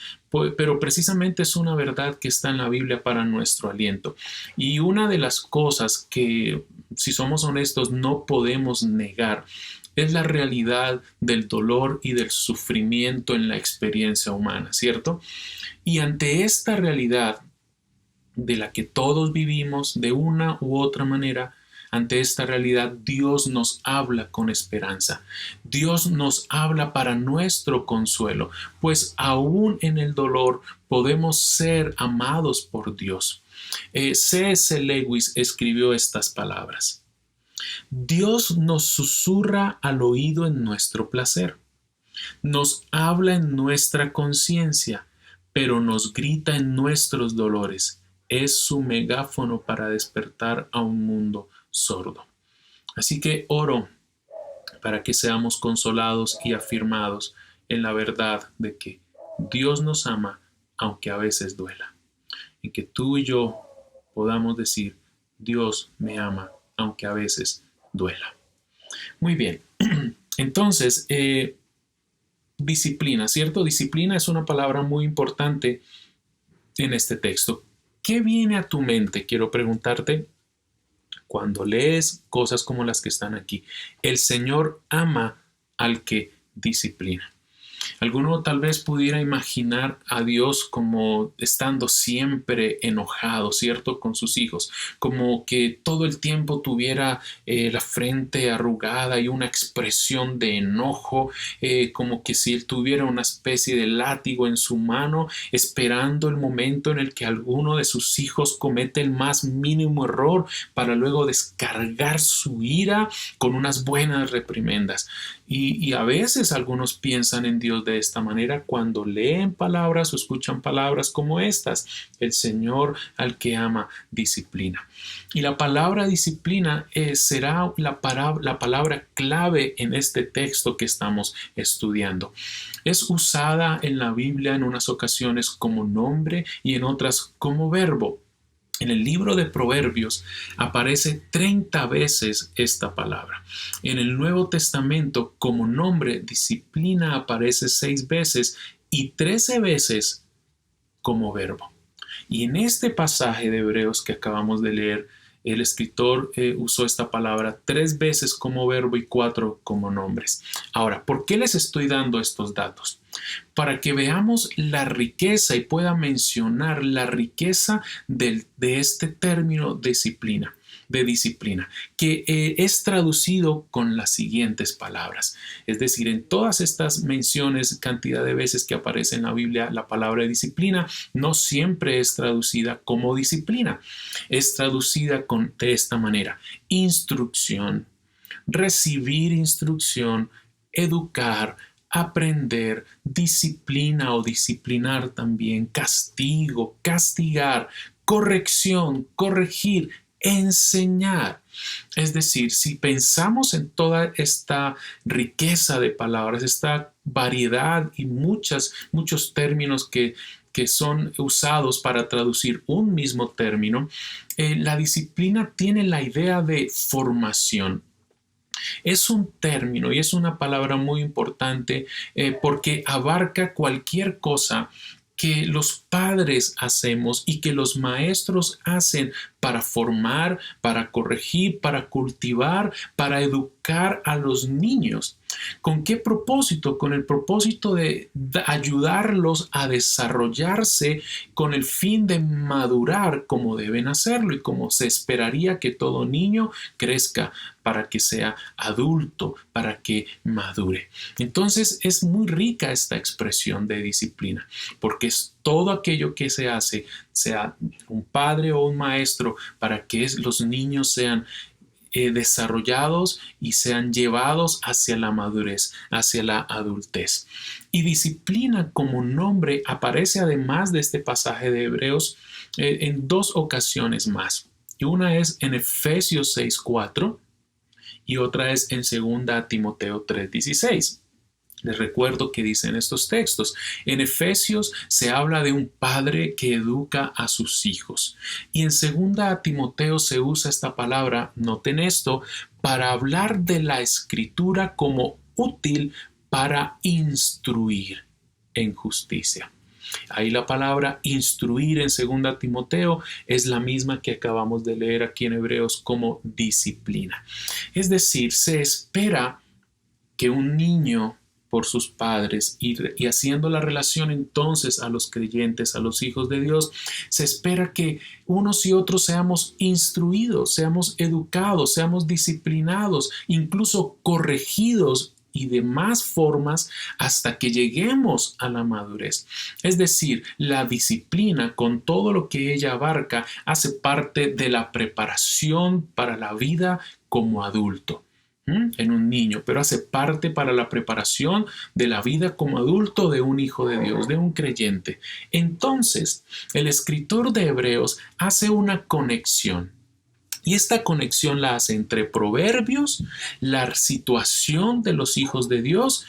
pero precisamente es una verdad que está en la Biblia para nuestro aliento. Y una de las cosas que, si somos honestos, no podemos negar es la realidad del dolor y del sufrimiento en la experiencia humana, ¿cierto? Y ante esta realidad, de la que todos vivimos de una u otra manera, ante esta realidad Dios nos habla con esperanza. Dios nos habla para nuestro consuelo, pues aún en el dolor podemos ser amados por Dios. C.S. Lewis escribió estas palabras: Dios nos susurra al oído en nuestro placer, nos habla en nuestra conciencia, pero nos grita en nuestros dolores. Es su megáfono para despertar a un mundo sordo. Así que oro para que seamos consolados y afirmados en la verdad de que Dios nos ama, aunque a veces duela. Y que tú y yo podamos decir, Dios me ama, aunque a veces duela. Muy bien. Entonces, disciplina, ¿cierto? Disciplina es una palabra muy importante en este texto. ¿Qué viene a tu mente? Quiero preguntarte cuando lees cosas como las que están aquí. El Señor ama al que disciplina. Alguno tal vez pudiera imaginar a Dios como estando siempre enojado, ¿cierto?, con sus hijos, como que todo el tiempo tuviera la frente arrugada y una expresión de enojo, como que si él tuviera una especie de látigo en su mano, esperando el momento en el que alguno de sus hijos comete el más mínimo error para luego descargar su ira con unas buenas reprimendas. Y a veces algunos piensan en Dios Dios de esta manera cuando leen palabras o escuchan palabras como estas. El Señor al que ama disciplina. Y la palabra disciplina será la palabra clave en este texto que estamos estudiando. Es usada en la Biblia en unas ocasiones como nombre y en otras como verbo. En el libro de Proverbios aparece 30 veces esta palabra. En el Nuevo Testamento como nombre disciplina aparece 6 veces y 13 veces como verbo. Y en este pasaje de Hebreos que acabamos de leer, el escritor usó esta palabra 3 veces como verbo y 4 como nombres. Ahora, ¿por qué les estoy dando estos datos? Para que veamos la riqueza y pueda mencionar la riqueza de este término disciplina, que es traducido con las siguientes palabras. Es decir, en todas estas menciones, cantidad de veces que aparece en la Biblia, la palabra disciplina no siempre es traducida como disciplina. Es traducida de esta manera: instrucción, recibir instrucción, educar, aprender, disciplina o disciplinar también, castigo, castigar, corrección, corregir, enseñar. Es decir, si pensamos en toda esta riqueza de palabras, esta variedad y muchos términos que son usados para traducir un mismo término, la disciplina tiene la idea de formación. Es un término y es una palabra muy importante porque abarca cualquier cosa que los padres hacemos y que los maestros hacen para formar, para corregir, para cultivar, para educar a los niños. ¿Con qué propósito? Con el propósito de ayudarlos a desarrollarse con el fin de madurar como deben hacerlo y como se esperaría que todo niño crezca para que sea adulto, para que madure. Entonces es muy rica esta expresión de disciplina, porque es todo aquello que se hace, sea un padre o un maestro, para que los niños sean desarrollados y sean llevados hacia la madurez, hacia la adultez. Y disciplina como nombre aparece además de este pasaje de Hebreos en 2 ocasiones más. Y una es en Efesios 6:4 y otra es en 2 Timoteo 3:16. Les recuerdo que dicen estos textos. En Efesios se habla de un padre que educa a sus hijos. Y en 2 Timoteo se usa esta palabra, noten esto, para hablar de la escritura como útil para instruir en justicia. Ahí la palabra instruir en 2 Timoteo es la misma que acabamos de leer aquí en Hebreos como disciplina. Es decir, se espera que un niño por sus padres y haciendo la relación entonces a los creyentes, a los hijos de Dios, se espera que unos y otros seamos instruidos, seamos educados, seamos disciplinados, incluso corregidos y demás formas hasta que lleguemos a la madurez. Es decir, la disciplina con todo lo que ella abarca hace parte de la preparación para la vida como adulto. En un niño, pero hace parte para la preparación de la vida como adulto de un hijo de Dios, de un creyente. Entonces, el escritor de Hebreos hace una conexión. Y esta conexión la hace entre Proverbios, la situación de los hijos de Dios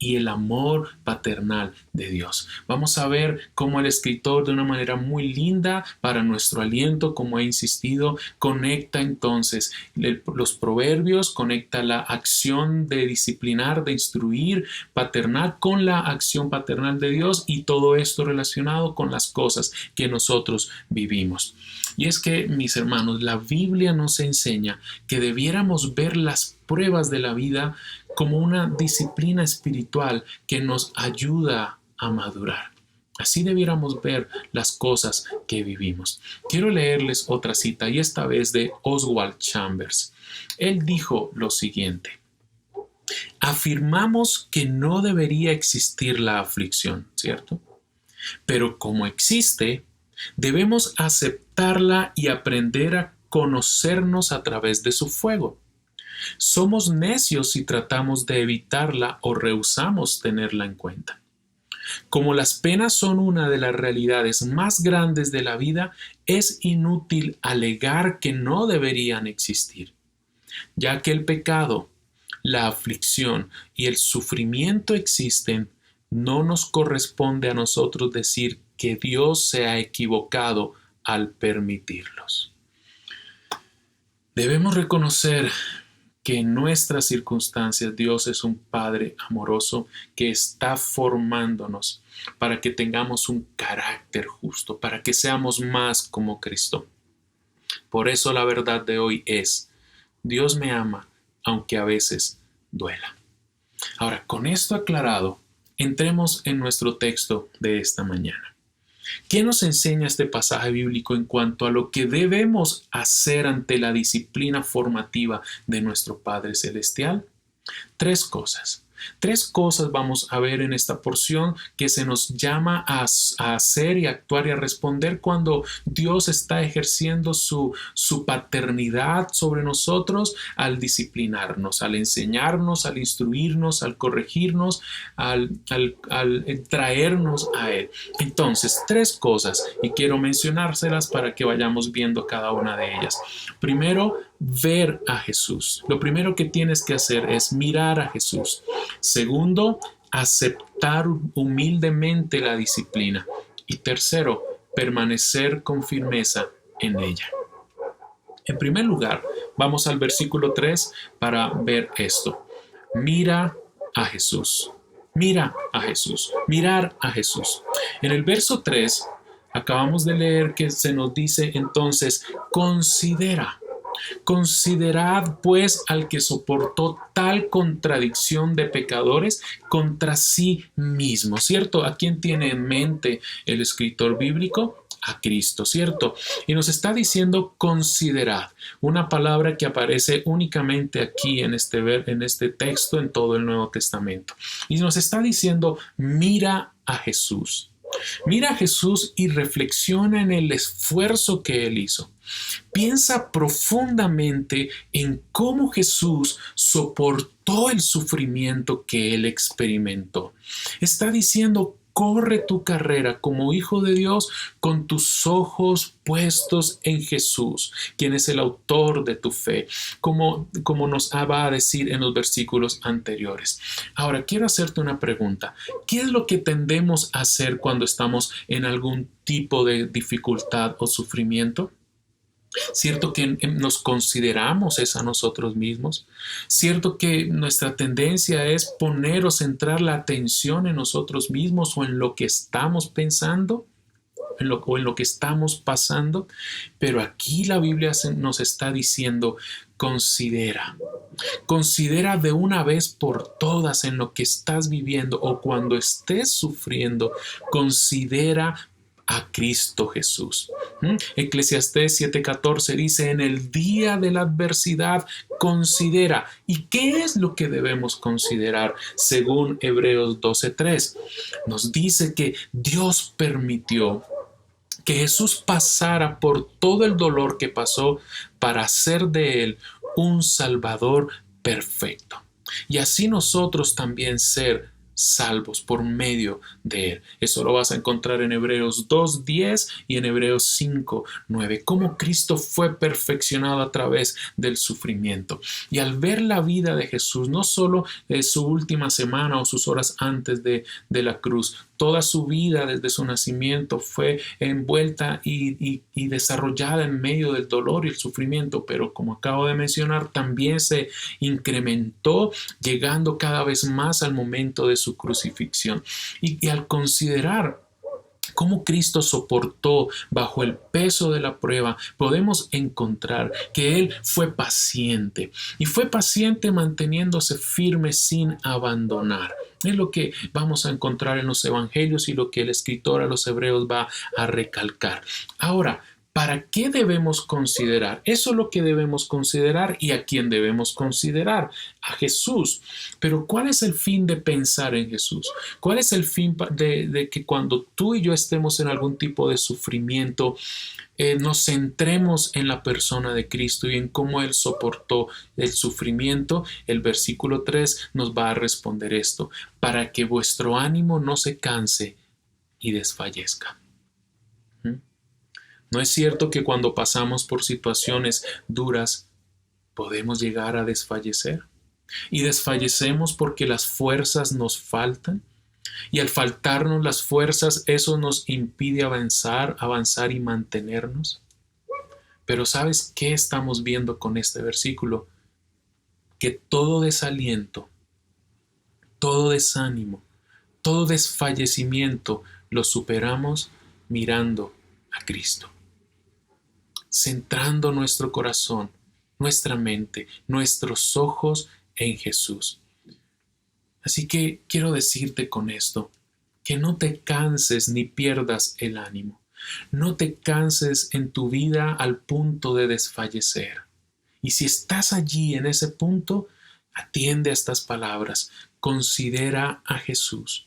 y el amor paternal de Dios. Vamos a ver cómo el escritor, de una manera muy linda para nuestro aliento, como he insistido, conecta entonces los proverbios, conecta la acción de disciplinar, de instruir paternal con la acción paternal de Dios, y todo esto relacionado con las cosas que nosotros vivimos. Y es que, mis hermanos, la Biblia nos enseña que debiéramos ver las pruebas de la vida como una disciplina espiritual que nos ayuda a madurar. Así debiéramos ver las cosas que vivimos. Quiero leerles otra cita, y esta vez de Oswald Chambers. Él dijo lo siguiente: afirmamos que no debería existir la aflicción, ¿cierto? Pero como existe, debemos aceptarla y aprender a conocernos a través de su fuego. Somos necios si tratamos de evitarla o rehusamos tenerla en cuenta. Como las penas son una de las realidades más grandes de la vida, es inútil alegar que no deberían existir, ya que el pecado, la aflicción y el sufrimiento existen. No nos corresponde a nosotros decir que Dios se ha equivocado al permitirlos. Debemos reconocer que en nuestras circunstancias Dios es un Padre amoroso que está formándonos para que tengamos un carácter justo, para que seamos más como Cristo. Por eso la verdad de hoy es: Dios me ama, aunque a veces duela. Ahora, con esto aclarado, entremos en nuestro texto de esta mañana. ¿Qué nos enseña este pasaje bíblico en cuanto a lo que debemos hacer ante la disciplina formativa de nuestro Padre Celestial? Tres cosas. Tres cosas vamos a ver en esta porción que se nos llama a hacer y actuar y a responder cuando Dios está ejerciendo su paternidad sobre nosotros al disciplinarnos, al enseñarnos, al instruirnos, al corregirnos, al traernos a Él. Entonces, tres cosas y quiero mencionárselas para que vayamos viendo cada una de ellas. Primero, ver a Jesús. Lo primero que tienes que hacer es mirar a Jesús. Segundo, aceptar humildemente la disciplina. Y tercero, permanecer con firmeza en ella. En primer lugar, vamos al versículo 3 para ver esto. Mira a Jesús. Mira a Jesús. Mirar a Jesús. En el verso 3 acabamos de leer que se nos dice entonces, considera. Considerad pues al que soportó tal contradicción de pecadores contra sí mismo, ¿cierto? ¿A quién tiene en mente el escritor bíblico? A Cristo, ¿cierto? Y nos está diciendo considerad, una palabra que aparece únicamente aquí en este texto en todo el Nuevo Testamento. Y nos está diciendo mira a Jesús. Mira a Jesús y reflexiona en el esfuerzo que Él hizo. Piensa profundamente en cómo Jesús soportó el sufrimiento que Él experimentó. Está diciendo, corre tu carrera como hijo de Dios con tus ojos puestos en Jesús, quien es el autor de tu fe, como nos va a decir en los versículos anteriores. Ahora, quiero hacerte una pregunta. ¿Qué es lo que tendemos a hacer cuando estamos en algún tipo de dificultad o sufrimiento? ¿Cierto que nos consideramos es a nosotros mismos? ¿Cierto que nuestra tendencia es poner o centrar la atención en nosotros mismos o en lo que estamos pensando? O en lo que estamos pasando? Pero aquí la Biblia nos está diciendo, considera de una vez por todas en lo que estás viviendo o cuando estés sufriendo, considera a Cristo Jesús. Eclesiastés 7:14 dice, en el día de la adversidad considera. ¿Y qué es lo que debemos considerar? Según Hebreos 12:3 nos dice que Dios permitió que Jesús pasara por todo el dolor que pasó para hacer de Él un Salvador perfecto. Y así nosotros también ser salvos por medio de Él. Eso lo vas a encontrar en Hebreos 2:10 y en Hebreos 5:9. Cómo Cristo fue perfeccionado a través del sufrimiento. Y al ver la vida de Jesús, no solo su última semana o sus horas antes de la cruz, toda su vida desde su nacimiento fue envuelta y desarrollada en medio del dolor y el sufrimiento, pero como acabo de mencionar, también se incrementó, llegando cada vez más al momento de su crucifixión. Y al considerar cómo Cristo soportó bajo el peso de la prueba, podemos encontrar que Él fue paciente y fue paciente manteniéndose firme sin abandonar. Es lo que vamos a encontrar en los evangelios y lo que el escritor a los hebreos va a recalcar. Ahora, ¿Para qué debemos considerar? Eso es lo que debemos considerar y a quién debemos considerar, a Jesús. Pero ¿cuál es el fin de pensar en Jesús? ¿Cuál es el fin de que cuando tú y yo estemos en algún tipo de sufrimiento, nos centremos en la persona de Cristo y en cómo Él soportó el sufrimiento? El versículo 3 nos va a responder esto: para que vuestro ánimo no se canse y desfallezca. ¿No es cierto que cuando pasamos por situaciones duras podemos llegar a desfallecer? Y desfallecemos porque las fuerzas nos faltan. Y al faltarnos las fuerzas, eso nos impide avanzar y mantenernos. Pero ¿sabes qué estamos viendo con este versículo? Que todo desaliento, todo desánimo, todo desfallecimiento lo superamos mirando a Cristo. Centrando nuestro corazón, nuestra mente, nuestros ojos en Jesús. Así que quiero decirte con esto, que no te canses ni pierdas el ánimo. No te canses en tu vida al punto de desfallecer. Y si estás allí en ese punto, atiende a estas palabras. Considera a Jesús.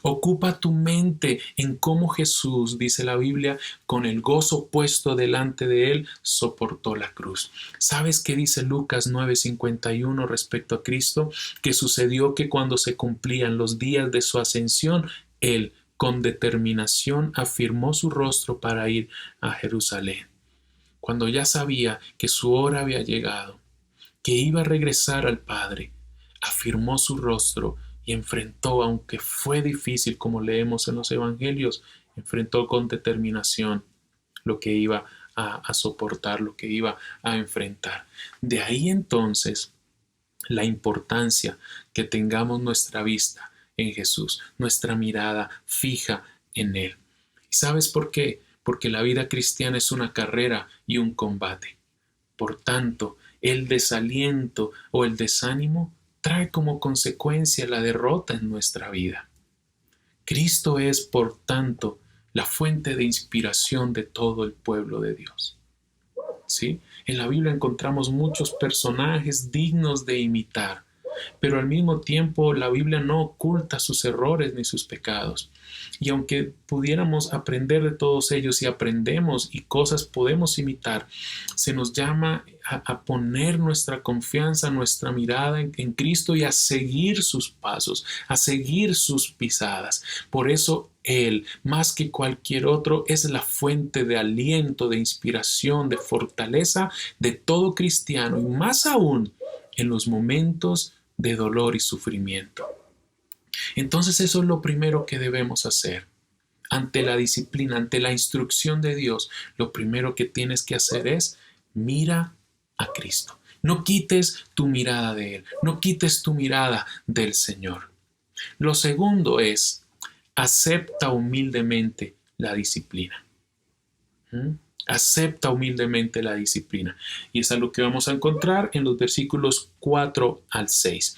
Ocupa tu mente en cómo Jesús, dice la Biblia, con el gozo puesto delante de él, soportó la cruz. ¿Sabes qué dice Lucas 9:51 respecto a Cristo? Que sucedió que cuando se cumplían los días de su ascensión, él con determinación afirmó su rostro para ir a Jerusalén. Cuando ya sabía que su hora había llegado, que iba a regresar al Padre, afirmó su rostro y enfrentó, aunque fue difícil, como leemos en los evangelios, enfrentó con determinación lo que iba a soportar, lo que iba a enfrentar. De ahí entonces la importancia que tengamos nuestra vista en Jesús, nuestra mirada fija en Él. ¿Y sabes por qué? Porque la vida cristiana es una carrera y un combate. Por tanto, el desaliento o el desánimo trae como consecuencia la derrota en nuestra vida. Cristo es, por tanto, la fuente de inspiración de todo el pueblo de Dios. ¿Sí? En la Biblia encontramos muchos personajes dignos de imitar, pero al mismo tiempo la Biblia no oculta sus errores ni sus pecados. Y aunque pudiéramos aprender de todos ellos y aprendemos y cosas podemos imitar, se nos llama a poner nuestra confianza, nuestra mirada en Cristo y a seguir sus pasos, a seguir sus pisadas. Por eso Él, más que cualquier otro, es la fuente de aliento, de inspiración, de fortaleza de todo cristiano y más aún en los momentos de dolor y sufrimiento. Entonces eso es lo primero que debemos hacer. Ante la disciplina, ante la instrucción de Dios, lo primero que tienes que hacer es mira a Cristo. No quites tu mirada de Él, no quites tu mirada del Señor. Lo segundo es, acepta humildemente la disciplina. Acepta humildemente la disciplina. Y es algo que vamos a encontrar en los versículos 4 al 6.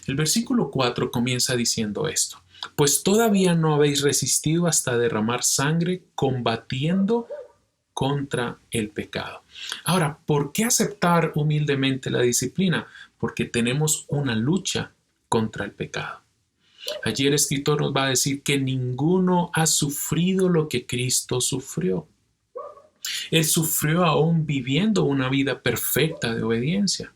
El versículo 4 comienza diciendo esto: pues todavía no habéis resistido hasta derramar sangre combatiendo contra el pecado. Ahora, ¿por qué aceptar humildemente la disciplina? Porque tenemos una lucha contra el pecado. Allí el escritor nos va a decir que ninguno ha sufrido lo que Cristo sufrió. Él sufrió aún viviendo una vida perfecta de obediencia.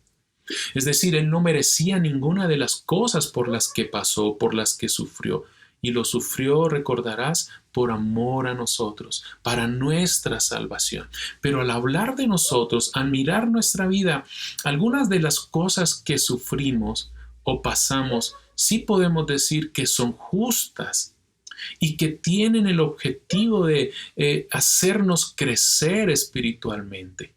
Es decir, Él no merecía ninguna de las cosas por las que pasó, por las que sufrió. Y lo sufrió, recordarás, por amor a nosotros, para nuestra salvación. Pero al hablar de nosotros, al mirar nuestra vida, algunas de las cosas que sufrimos o pasamos, sí podemos decir que son justas y que tienen el objetivo de hacernos crecer espiritualmente.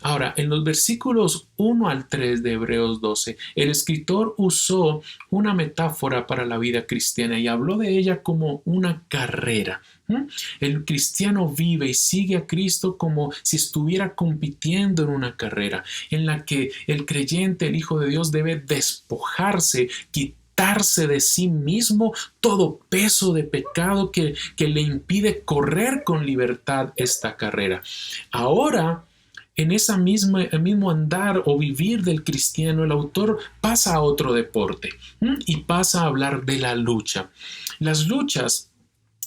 Ahora, en los versículos 1 al 3 de Hebreos 12, el escritor usó una metáfora para la vida cristiana y habló de ella como una carrera. El cristiano vive y sigue a Cristo como si estuviera compitiendo en una carrera en la que el creyente, el Hijo de Dios, debe despojarse, quitarse quitarse de sí mismo todo peso de pecado que le impide correr con libertad esta carrera. Ahora, en ese mismo andar o vivir del cristiano, el autor pasa a otro deporte y pasa a hablar de la lucha. Las luchas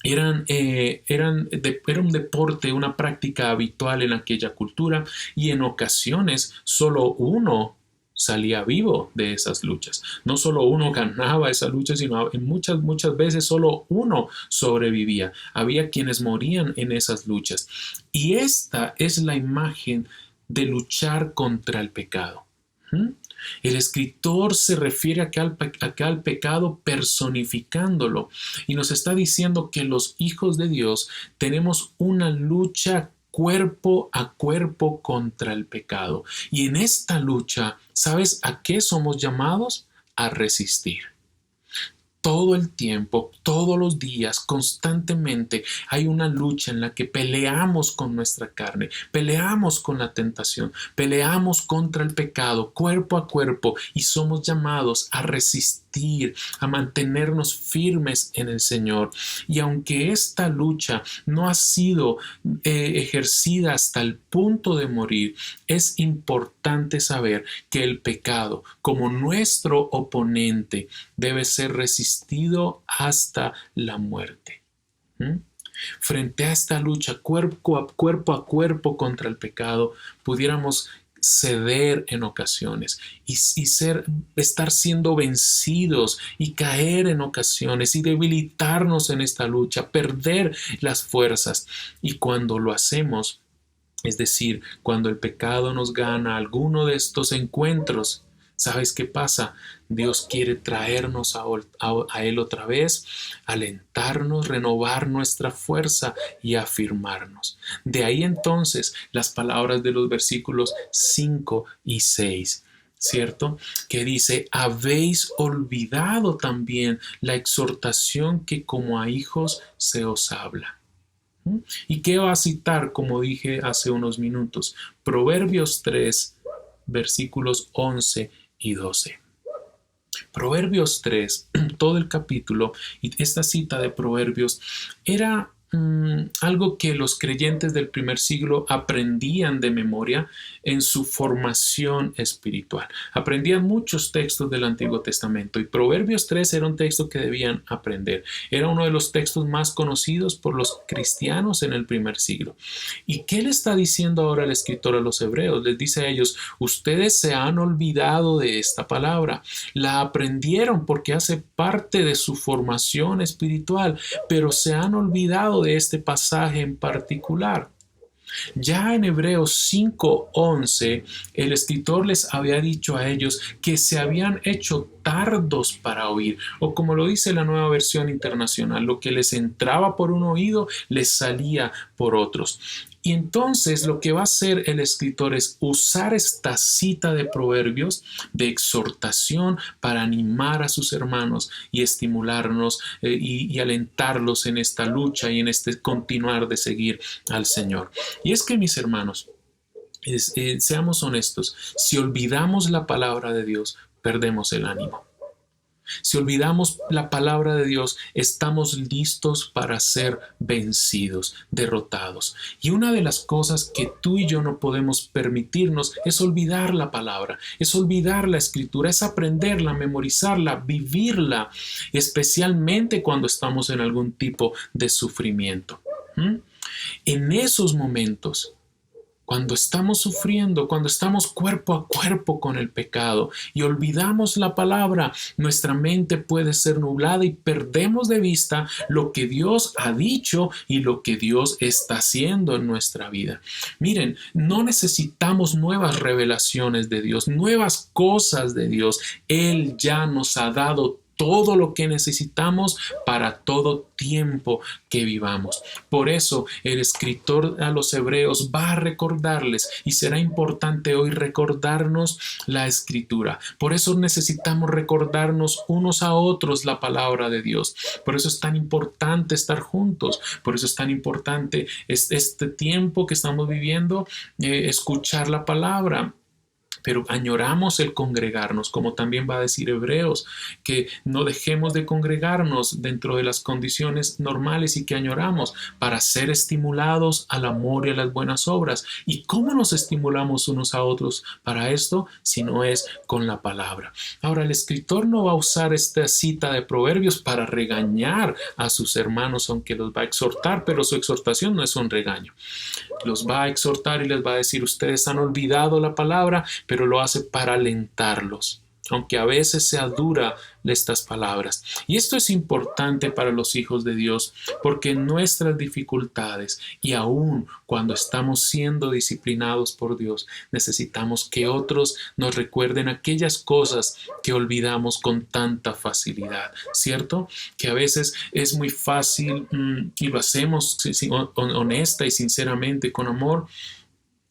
era un deporte, una práctica habitual en aquella cultura, y en ocasiones solo uno salía vivo de esas luchas. No solo uno ganaba esa lucha, sino muchas veces solo uno sobrevivía. Había quienes morían en esas luchas. Y esta es la imagen de luchar contra el pecado. El escritor se refiere acá al pecado personificándolo, y nos está diciendo que los hijos de Dios tenemos una lucha cuerpo a cuerpo contra el pecado. Y en esta lucha, ¿sabes a qué somos llamados? A resistir. Todo el tiempo, todos los días, constantemente hay una lucha en la que peleamos con nuestra carne, peleamos con la tentación, peleamos contra el pecado cuerpo a cuerpo, y somos llamados a resistir, a mantenernos firmes en el Señor. Y aunque esta lucha no ha sido ejercida hasta el punto de morir, es importante saber que el pecado, como nuestro oponente, debe ser resistido hasta la muerte. Frente a esta lucha cuerpo a cuerpo contra el pecado, pudiéramos ceder en ocasiones y estar siendo vencidos y caer en ocasiones y debilitarnos en esta lucha, perder las fuerzas. Y cuando lo hacemos, es decir, cuando el pecado nos gana alguno de estos encuentros, ¿sabes qué pasa? Dios quiere traernos a Él otra vez, alentarnos, renovar nuestra fuerza y afirmarnos. De ahí entonces las palabras de los versículos 5 y 6. ¿Cierto? Que dice: habéis olvidado también la exhortación que como a hijos se os habla. ¿Y qué va a citar? Como dije hace unos minutos, Proverbios 3, versículos 11 y 12. Proverbios 3, todo el capítulo, y esta cita de Proverbios era algo que los creyentes del primer siglo aprendían de memoria en su formación espiritual. Aprendían muchos textos del Antiguo Testamento, y Proverbios 3 era un texto que debían aprender. Era uno de los textos más conocidos por los cristianos en el primer siglo. ¿Y qué le está diciendo ahora el escritor a los hebreos? Les dice a ellos: ustedes se han olvidado de esta palabra. La aprendieron porque hace parte de su formación espiritual, pero se han olvidado de este pasaje en particular. Ya en Hebreos 5:11, el escritor les había dicho a ellos que se habían hecho tardos para oír, o como lo dice la Nueva Versión Internacional, lo que les entraba por un oído les salía por otros. Y entonces lo que va a hacer el escritor es usar esta cita de Proverbios de exhortación para animar a sus hermanos y estimularnos y alentarlos en esta lucha y en este continuar de seguir al Señor. Y es que, mis hermanos, seamos honestos, si olvidamos la palabra de Dios, perdemos el ánimo. Si olvidamos la palabra de Dios, estamos listos para ser vencidos, derrotados. Y una de las cosas que tú y yo no podemos permitirnos es olvidar la palabra, es olvidar la escritura, es aprenderla, memorizarla, vivirla, especialmente cuando estamos en algún tipo de sufrimiento. En esos momentos, cuando estamos sufriendo, cuando estamos cuerpo a cuerpo con el pecado y olvidamos la palabra, nuestra mente puede ser nublada y perdemos de vista lo que Dios ha dicho y lo que Dios está haciendo en nuestra vida. Miren, no necesitamos nuevas revelaciones de Dios, nuevas cosas de Dios. Él ya nos ha dado todo lo que necesitamos para todo tiempo que vivamos. Por eso el escritor a los hebreos va a recordarles, y será importante hoy recordarnos la escritura. Por eso necesitamos recordarnos unos a otros la palabra de Dios. Por eso es tan importante estar juntos. Por eso es tan importante este tiempo que estamos viviendo, escuchar la palabra. pero añoramos el congregarnos, como también va a decir Hebreos, que no dejemos de congregarnos dentro de las condiciones normales y que añoramos para ser estimulados al amor y a las buenas obras. ¿Y cómo nos estimulamos unos a otros para esto? Si no es con la palabra. Ahora, el escritor no va a usar esta cita de Proverbios para regañar a sus hermanos, aunque los va a exhortar, pero su exhortación no es un regaño. Los va a exhortar y les va a decir: ustedes han olvidado la palabra, pero lo hace para alentarlos, aunque a veces sea dura estas palabras. Y esto es importante para los hijos de Dios, porque en nuestras dificultades y aún cuando estamos siendo disciplinados por Dios, necesitamos que otros nos recuerden aquellas cosas que olvidamos con tanta facilidad, ¿cierto? Que a veces es muy fácil y lo hacemos honesta y sinceramente, con amor,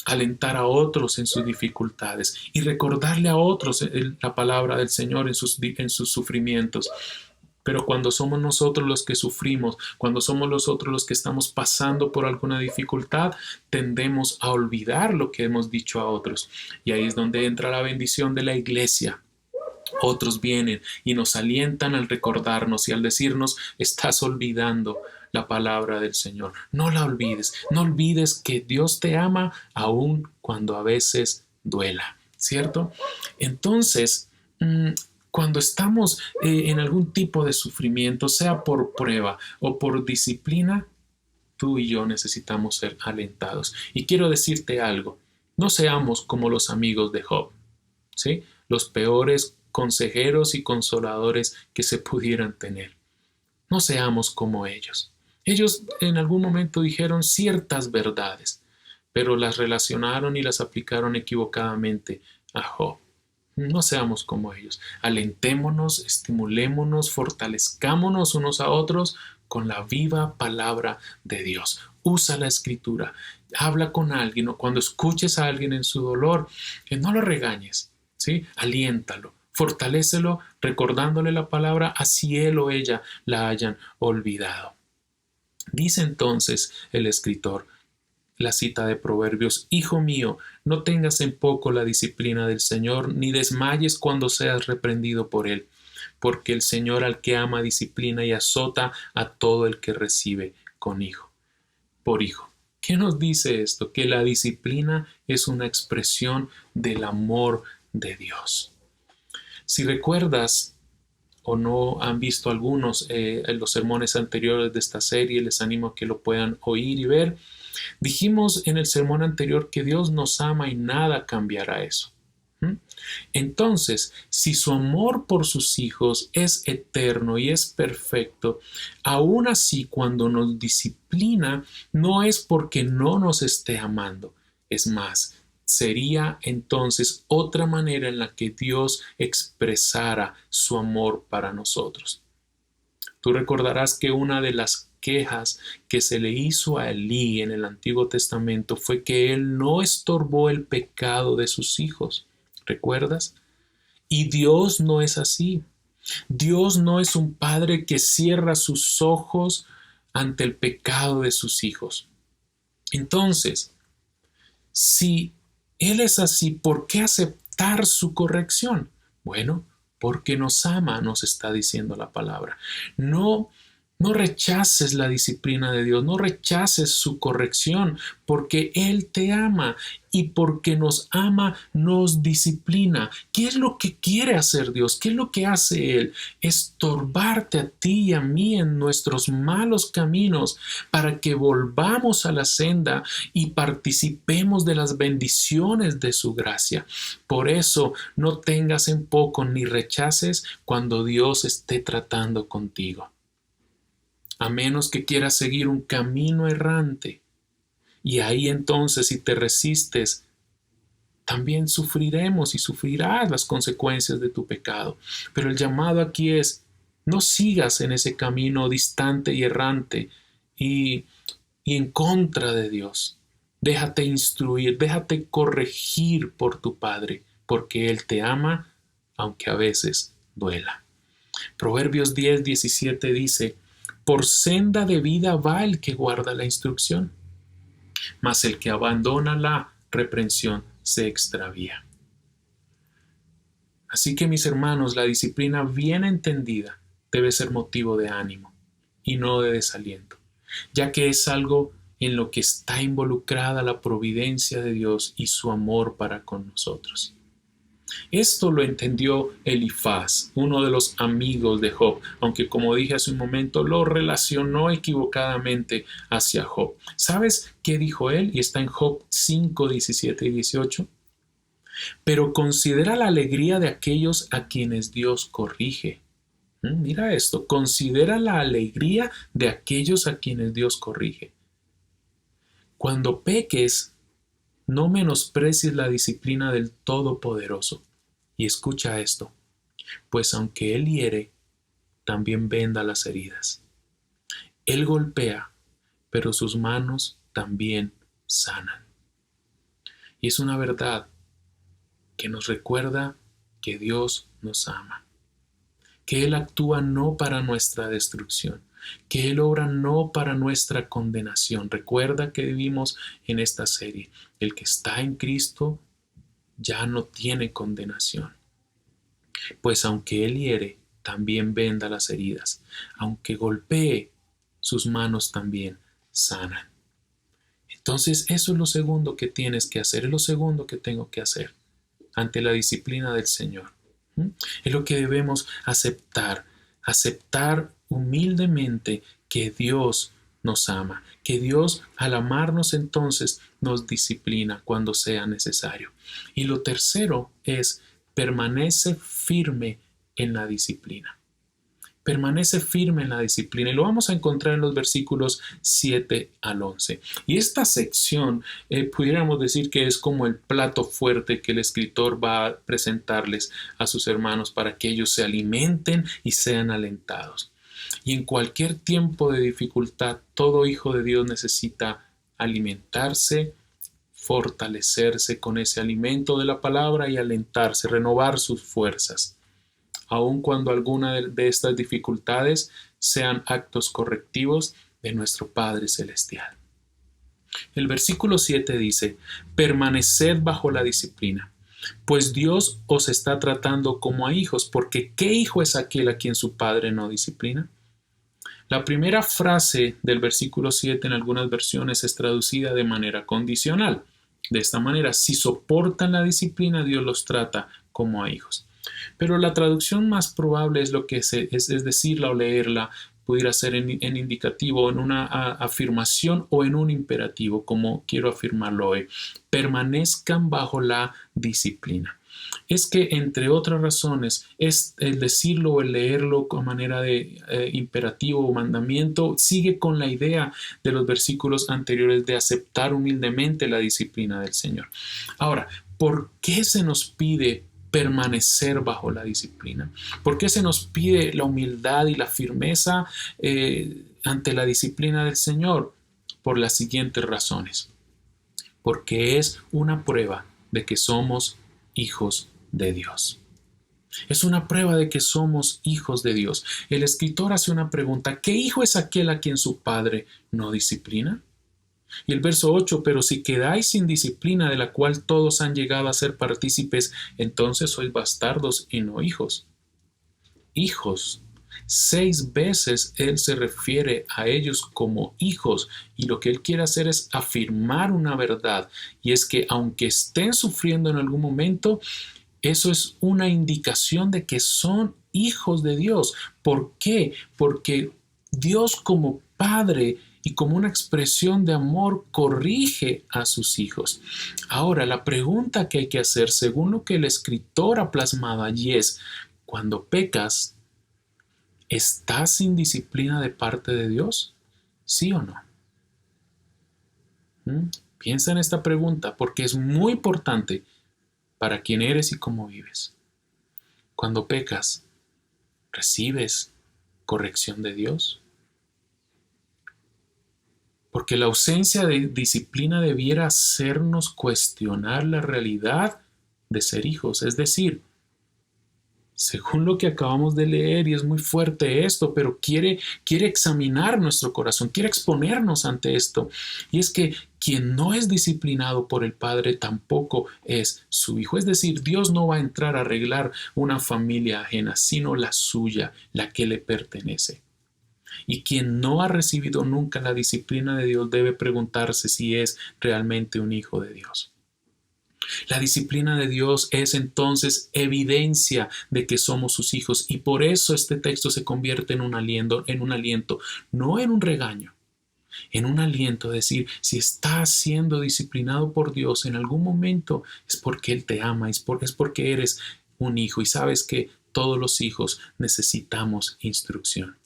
alentar a otros en sus dificultades y recordarle a otros la palabra del Señor en sus sufrimientos. Pero cuando somos nosotros los que sufrimos, cuando somos nosotros los que estamos pasando por alguna dificultad, tendemos a olvidar lo que hemos dicho a otros. Y ahí es donde entra la bendición de la iglesia. Otros vienen y nos alientan al recordarnos y al decirnos: estás olvidando la palabra del Señor. No la olvides. No olvides que Dios te ama aun cuando a veces duela, ¿cierto? Entonces, cuando estamos en algún tipo de sufrimiento, sea por prueba o por disciplina, tú y yo necesitamos ser alentados. Y quiero decirte algo: no seamos como los amigos de Job, ¿sí? Los peores consejeros y consoladores que se pudieran tener. No seamos como ellos. Ellos en algún momento dijeron ciertas verdades, pero las relacionaron y las aplicaron equivocadamente a Job. No seamos como ellos. Alentémonos, estimulémonos, fortalezcámonos unos a otros con la viva palabra de Dios. Usa la escritura. Habla con alguien, o cuando escuches a alguien en su dolor, no lo regañes, ¿sí? Aliéntalo. Fortalécelo recordándole la palabra, así él o ella la hayan olvidado. Dice entonces el escritor, la cita de Proverbios: hijo mío, no tengas en poco la disciplina del Señor, ni desmayes cuando seas reprendido por él, porque el Señor al que ama disciplina y azota a todo el que recibe por hijo. ¿Qué nos dice esto? Que la disciplina es una expresión del amor de Dios. Si recuerdas o no han visto algunos en los sermones anteriores de esta serie, les animo a que lo puedan oír y ver. Dijimos en el sermón anterior que Dios nos ama y nada cambiará eso. Entonces, si su amor por sus hijos es eterno y es perfecto, aún así cuando nos disciplina no es porque no nos esté amando. Es más, sería entonces otra manera en la que Dios expresara su amor para nosotros. Tú recordarás que una de las quejas que se le hizo a Elí en el Antiguo Testamento fue que él no estorbó el pecado de sus hijos. ¿Recuerdas? Y Dios no es así. Dios no es un padre que cierra sus ojos ante el pecado de sus hijos. Entonces, si Él es así, ¿por qué aceptar su corrección? Bueno, porque nos ama, nos está diciendo la palabra. No rechaces la disciplina de Dios, no rechaces su corrección, porque Él te ama y porque nos ama, nos disciplina. ¿Qué es lo que quiere hacer Dios? ¿Qué es lo que hace Él? Estorbarte a ti y a mí en nuestros malos caminos para que volvamos a la senda y participemos de las bendiciones de su gracia. Por eso no tengas en poco ni rechaces cuando Dios esté tratando contigo. A menos que quieras seguir un camino errante. Y ahí entonces, si te resistes, también sufriremos y sufrirás las consecuencias de tu pecado. Pero el llamado aquí es: no sigas en ese camino distante y errante y en contra de Dios. Déjate instruir, déjate corregir por tu Padre, porque Él te ama, aunque a veces duela. Proverbios 10:17 dice: por senda de vida va el que guarda la instrucción, mas el que abandona la reprensión se extravía. Así que, mis hermanos, la disciplina bien entendida debe ser motivo de ánimo y no de desaliento, ya que es algo en lo que está involucrada la providencia de Dios y su amor para con nosotros. Esto lo entendió Elifaz, uno de los amigos de Job, aunque como dije hace un momento, lo relacionó equivocadamente hacia Job. ¿Sabes qué dijo él? Y está en Job 5, 17 y 18. Pero considera la alegría de aquellos a quienes Dios corrige. Mira esto, considera la alegría de aquellos a quienes Dios corrige. Cuando peques, no menosprecies la disciplina del Todopoderoso. Y escucha esto, pues aunque Él hiere, también venda las heridas. Él golpea, pero sus manos también sanan. Y es una verdad que nos recuerda que Dios nos ama, que Él actúa no para nuestra destrucción, que Él obra no para nuestra condenación. Recuerda que vivimos en esta serie. El que está en Cristo ya no tiene condenación. Pues aunque Él hiere, también venda las heridas. Aunque golpee, sus manos también sanan. Entonces, eso es lo segundo que tienes que hacer, es lo segundo que tengo que hacer ante la disciplina del Señor. Es lo que debemos aceptar humildemente que Dios nos ama, que Dios al amarnos entonces nos disciplina cuando sea necesario. Y lo tercero es permanece firme en la disciplina. Permanece firme en la disciplina y lo vamos a encontrar en los versículos 7 al 11. Y esta sección pudiéramos decir que es como el plato fuerte que el escritor va a presentarles a sus hermanos para que ellos se alimenten y sean alentados. Y en cualquier tiempo de dificultad, todo hijo de Dios necesita alimentarse, fortalecerse con ese alimento de la palabra y alentarse, renovar sus fuerzas. Aun cuando alguna de estas dificultades sean actos correctivos de nuestro Padre Celestial. El versículo 7 dice, permaneced bajo la disciplina, pues Dios os está tratando como a hijos, porque ¿qué hijo es aquel a quien su padre no disciplina? La primera frase del versículo 7 en algunas versiones es traducida de manera condicional. De esta manera, si soportan la disciplina, Dios los trata como a hijos. Pero la traducción más probable es lo que es decirla o leerla, pudiera ser en indicativo, en una afirmación o en un imperativo, como quiero afirmarlo hoy. Permanezcan bajo la disciplina. Es que, entre otras razones, es el decirlo o el leerlo con manera de imperativo o mandamiento, sigue con la idea de los versículos anteriores de aceptar humildemente la disciplina del Señor. Ahora, ¿por qué se nos pide permanecer bajo la disciplina? ¿Por qué se nos pide la humildad y la firmeza ante la disciplina del Señor? Por las siguientes razones. Porque es una prueba de que somos hijos de Dios. Es una prueba de que somos hijos de Dios. El escritor hace una pregunta: ¿qué hijo es aquel a quien su padre no disciplina? Y el verso 8, pero si quedáis sin disciplina de la cual todos han llegado a ser partícipes, entonces sois bastardos y no hijos. Hijos. 6 veces él se refiere a ellos como hijos, y lo que él quiere hacer es afirmar una verdad, y es que aunque estén sufriendo en algún momento, eso es una indicación de que son hijos de Dios. ¿Por qué? Porque Dios, como Padre y como una expresión de amor, corrige a sus hijos. Ahora, la pregunta que hay que hacer, según lo que el escritor ha plasmado allí, es: cuando pecas, ¿estás sin disciplina de parte de Dios? ¿Sí o no? Piensa en esta pregunta, porque es muy importante para quién eres y cómo vives. Cuando pecas, ¿recibes corrección de Dios? Porque la ausencia de disciplina debiera hacernos cuestionar la realidad de ser hijos. Es decir, según lo que acabamos de leer, y es muy fuerte esto, pero quiere examinar nuestro corazón, quiere exponernos ante esto. Y es que quien no es disciplinado por el Padre tampoco es su hijo. Es decir, Dios no va a entrar a arreglar una familia ajena, sino la suya, la que le pertenece. Y quien no ha recibido nunca la disciplina de Dios debe preguntarse si es realmente un hijo de Dios. La disciplina de Dios es entonces evidencia de que somos sus hijos, y por eso este texto se convierte en un aliento, no en un regaño, en un aliento. Es decir, si estás siendo disciplinado por Dios en algún momento, es porque Él te ama, es porque eres un hijo, y sabes que todos los hijos necesitamos instrucción.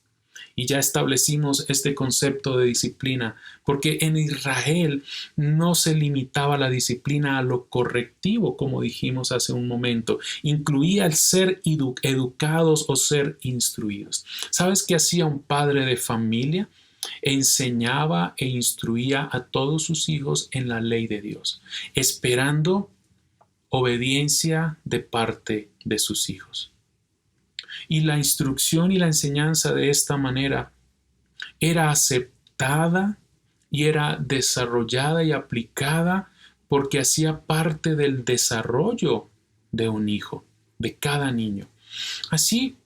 Y ya establecimos este concepto de disciplina, porque en Israel no se limitaba la disciplina a lo correctivo, como dijimos hace un momento. Incluía el ser educados o ser instruidos. ¿Sabes qué hacía un padre de familia? Enseñaba e instruía a todos sus hijos en la ley de Dios, esperando obediencia de parte de sus hijos. Y la instrucción y la enseñanza de esta manera era aceptada y era desarrollada y aplicada porque hacía parte del desarrollo de un hijo, de cada niño. Así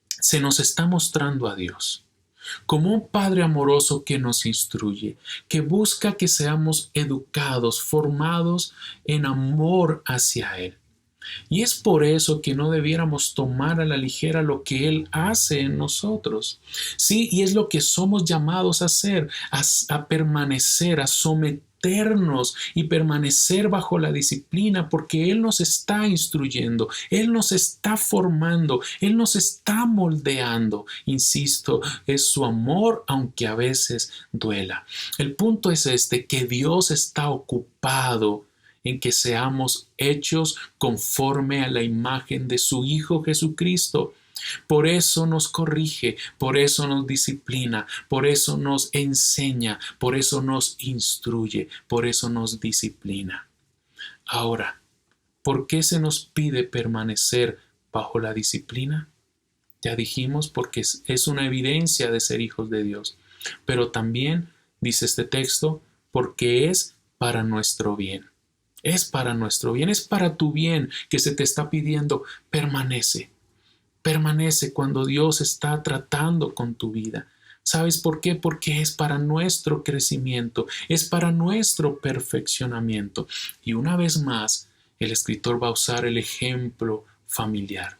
se nos está mostrando a Dios como un Padre amoroso que nos instruye, que busca que seamos educados, formados en amor hacia Él. Y es por eso que no debiéramos tomar a la ligera lo que Él hace en nosotros. Sí, y es lo que somos llamados a hacer, a permanecer, a someternos y permanecer bajo la disciplina, porque Él nos está instruyendo, Él nos está formando, Él nos está moldeando. Insisto, es su amor, aunque a veces duela. El punto es este, que Dios está ocupado en que seamos hechos conforme a la imagen de su Hijo Jesucristo. Por eso nos corrige, por eso nos disciplina, por eso nos enseña, por eso nos instruye, por eso nos disciplina. Ahora, ¿por qué se nos pide permanecer bajo la disciplina? Ya dijimos, porque es una evidencia de ser hijos de Dios, pero también, dice este texto, porque es para nuestro bien. Es para nuestro bien, es para tu bien que se te está pidiendo, permanece. Permanece cuando Dios está tratando con tu vida. ¿Sabes por qué? Porque es para nuestro crecimiento, es para nuestro perfeccionamiento. Y una vez más, el escritor va a usar el ejemplo familiar.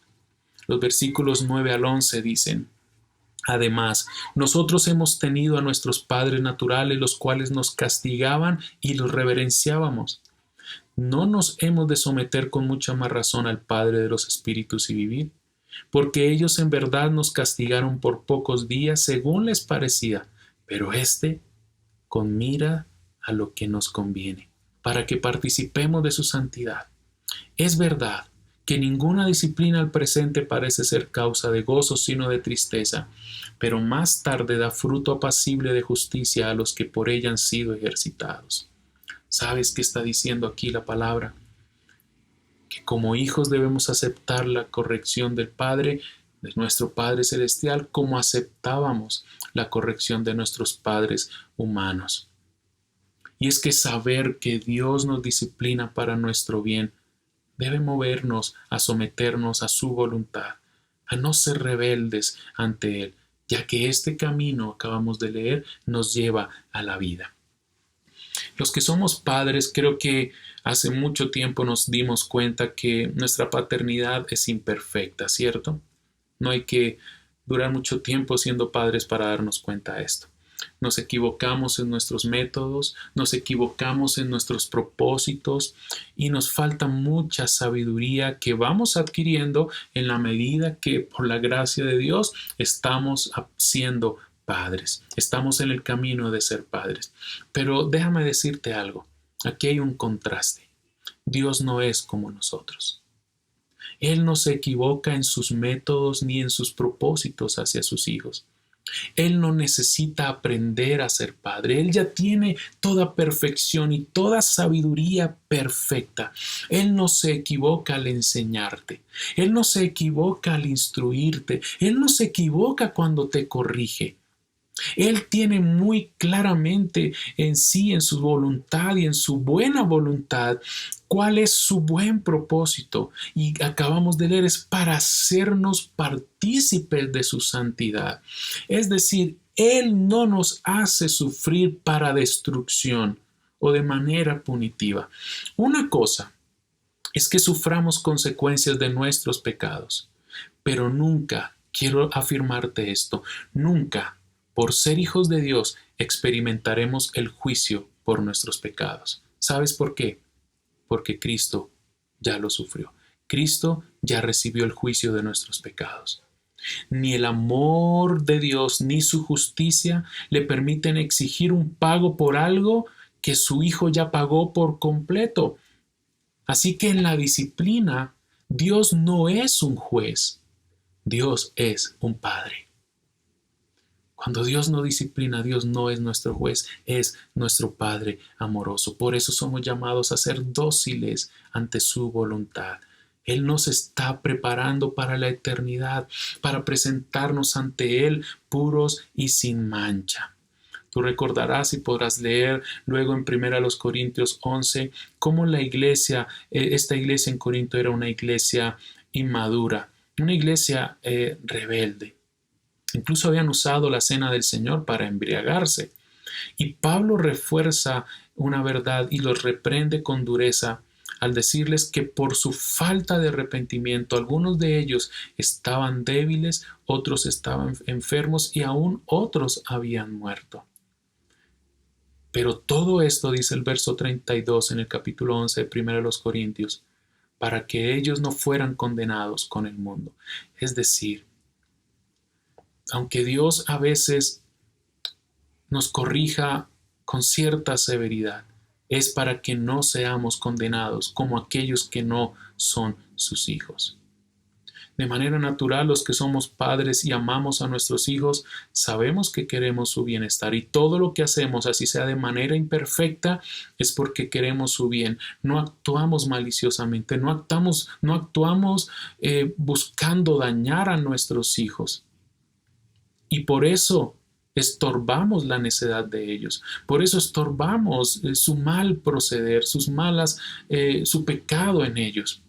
Los versículos 9 al 11 dicen: además, nosotros hemos tenido a nuestros padres naturales, los cuales nos castigaban y los reverenciábamos. ¿No nos hemos de someter con mucha más razón al Padre de los Espíritus y vivir? Porque ellos en verdad nos castigaron por pocos días según les parecía, pero éste con mira a lo que nos conviene, para que participemos de su santidad. Es verdad que ninguna disciplina al presente parece ser causa de gozo, sino de tristeza, pero más tarde da fruto apacible de justicia a los que por ella han sido ejercitados. ¿Sabes qué está diciendo aquí la palabra? Que como hijos debemos aceptar la corrección del Padre, de nuestro Padre Celestial, como aceptábamos la corrección de nuestros padres humanos. Y es que saber que Dios nos disciplina para nuestro bien debe movernos a someternos a su voluntad, a no ser rebeldes ante Él, ya que este camino, acabamos de leer, nos lleva a la vida. Los que somos padres, creo que hace mucho tiempo nos dimos cuenta que nuestra paternidad es imperfecta, ¿cierto? No hay que durar mucho tiempo siendo padres para darnos cuenta de esto. Nos equivocamos en nuestros métodos, nos equivocamos en nuestros propósitos y nos falta mucha sabiduría que vamos adquiriendo en la medida que, por la gracia de Dios, estamos siendo padres. Estamos en el camino de ser padres. Pero déjame decirte algo. Aquí hay un contraste. Dios no es como nosotros. Él no se equivoca en sus métodos ni en sus propósitos hacia sus hijos. Él no necesita aprender a ser padre. Él ya tiene toda perfección y toda sabiduría perfecta. Él no se equivoca al enseñarte. Él no se equivoca al instruirte. Él no se equivoca cuando te corrige. Él tiene muy claramente en sí, en su voluntad y en su buena voluntad, cuál es su buen propósito. Y acabamos de leer, es para hacernos partícipes de su santidad. Es decir, Él no nos hace sufrir para destrucción o de manera punitiva. Una cosa es que suframos consecuencias de nuestros pecados, pero nunca, quiero afirmarte esto, nunca, por ser hijos de Dios, experimentaremos el juicio por nuestros pecados. ¿Sabes por qué? Porque Cristo ya lo sufrió. Cristo ya recibió el juicio de nuestros pecados. Ni el amor de Dios ni su justicia le permiten exigir un pago por algo que su Hijo ya pagó por completo. Así que en la disciplina, Dios no es un juez. Dios es un Padre. Cuando Dios no disciplina, Dios no es nuestro juez, es nuestro Padre amoroso. Por eso somos llamados a ser dóciles ante su voluntad. Él nos está preparando para la eternidad, para presentarnos ante Él puros y sin mancha. Tú recordarás y podrás leer luego en 1 Corintios 11 cómo la iglesia, esta iglesia en Corinto era una iglesia inmadura, una iglesia rebelde. Incluso habían usado la cena del Señor para embriagarse. Y Pablo refuerza una verdad y los reprende con dureza al decirles que por su falta de arrepentimiento, algunos de ellos estaban débiles, otros estaban enfermos y aún otros habían muerto. Pero todo esto, dice el verso 32 en el capítulo 11 de 1 Corintios, para que ellos no fueran condenados con el mundo. Es decir, aunque Dios a veces nos corrija con cierta severidad, es para que no seamos condenados como aquellos que no son sus hijos. De manera natural, los que somos padres y amamos a nuestros hijos, sabemos que queremos su bienestar y todo lo que hacemos, así sea de manera imperfecta, es porque queremos su bien. No actuamos maliciosamente, no actuamos buscando dañar a nuestros hijos. Y por eso estorbamos la necedad de ellos. Por eso estorbamos su mal proceder, su pecado en ellos.